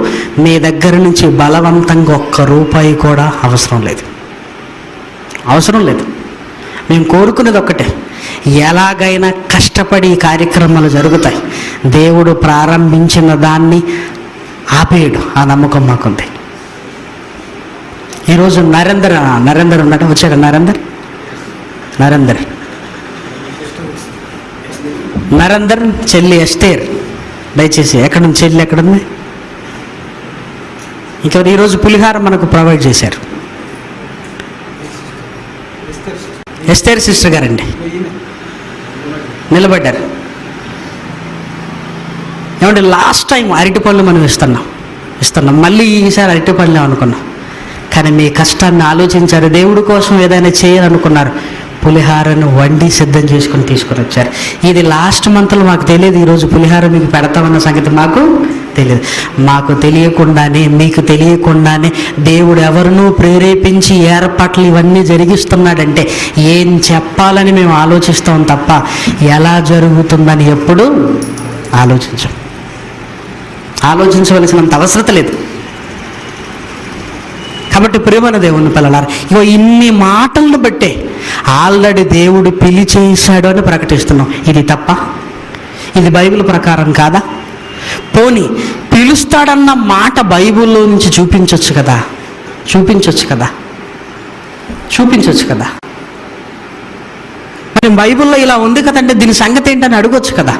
మీ దగ్గర నుంచి బలవంతంగా 1 రూపాయి కూడా అవసరం లేదు. మేము కోరుకునేది ఒక్కటే, ఎలాగైనా కష్టపడి ఈ కార్యక్రమాలు జరుగుతాయి. దేవుడు ప్రారంభించిన దాన్ని ఆపేయడు, ఆ నమ్మకం మాకుంది. ఈరోజు నరేందర్ ఉన్నాడు, వచ్చాడు నరేందర్ చెల్లి ఎస్టేర్. దయచేసి ఎక్కడ ఉంది చెల్లి, ఎక్కడుంది? ఇంకా ఈరోజు పులిహార మనకు ప్రొవైడ్ చేశారు. ఎస్టేర్ సిస్టర్ గారండి నిలబడ్డారు. ఏమంటే లాస్ట్ టైం అరటిపళ్ళు మనం ఇస్తున్నాం మళ్ళీ ఈసారి అరటిపళ్ళే అనుకున్నాం. కానీ మీ కష్టాన్ని ఆలోచించారు, దేవుడి కోసం ఏదైనా చేయాలనుకున్నారు, పులిహారను వండి సిద్ధం చేసుకుని తీసుకొని వచ్చారు. ఇది లాస్ట్ మంత్లో మాకు తెలియదు ఈరోజు పులిహార మీకు పెడతామన్న సంగతి మాకు తెలియదు. మాకు తెలియకుండానే, మీకు తెలియకుండానే దేవుడు ఎవరినూ ప్రేరేపించి ఏర్పాట్లు ఇవన్నీ జరిగిస్తున్నాడంటే ఏం చెప్పాలని మేము ఆలోచిస్తాం తప్ప ఎలా జరుగుతుందని ఎప్పుడు ఆలోచించవలసినంత అవసరం లేదు. కాబట్టి ప్రియమైన దేవుని పిల్లలారా, ఇగో ఇన్ని మాటలను బట్టే ఆల్రెడీ దేవుడు పిలిచేశాడు అని ప్రకటిస్తున్నాం. ఇది తప్ప? ఇది బైబిల్ ప్రకారం కాదా? పోనీ పిలుస్తాడన్న మాట బైబిల్లో నుంచి చూపించవచ్చు కదా. మరి బైబిల్లో ఇలా ఉంది కదంటే దీని సంగతి ఏంటని అడగొచ్చు కదా.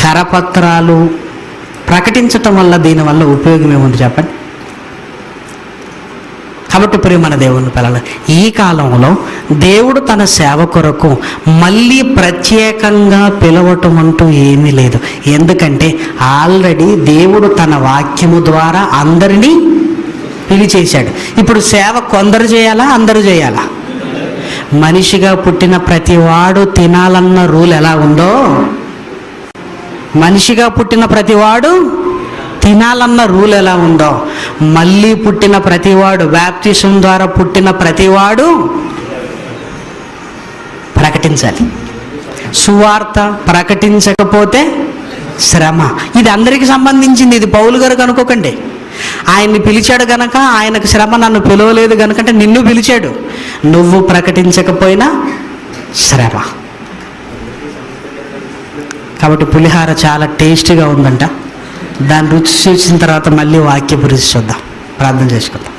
కరపత్రాలు ప్రకటించటం వల్ల దీనివల్ల ఉపయోగం ఏముంది చెప్పండి? కాబట్టి ప్రియమైన దేవుని పిల్లలు, ఈ కాలంలో దేవుడు తన సేవ కొరకు మళ్ళీ ప్రత్యేకంగా పిలవటం అంటూ ఏమీ లేదు. ఎందుకంటే ఆల్రెడీ దేవుడు తన వాక్యము ద్వారా అందరినీ పిలిచేశాడు. ఇప్పుడు సేవ కొందరు చేయాలా, అందరూ చేయాలా? మనిషిగా పుట్టిన ప్రతివాడు తినాలన్న రూల్ ఎలా ఉందో, మనిషిగా పుట్టిన ప్రతివాడు తినాలన్న రూల్ ఎలా ఉందో, మళ్ళీ పుట్టిన ప్రతివాడు, బాప్తిసం ద్వారా పుట్టిన ప్రతివాడు ప్రకటించాలి. సువార్త ప్రకటించకపోతే శ్రమ. ఇది అందరికీ సంబంధించింది. ఇది పౌలు గారు అనుకోకండి. ఆయన్ని పిలిచాడు గనక ఆయనకు శ్రమ, నన్ను పిలవలేదు గనక అంటే నిన్ను పిలిచాడు, నువ్వు ప్రకటించకపోయినా శ్రమ. కాబట్టి పులిహార చాలా టేస్టీగా ఉందంట. దాన్ని రుచి చూసిన తర్వాత మళ్ళీ వాక్యపు రుచి చూద్దాం, ప్రార్థన చేసుకుందాం.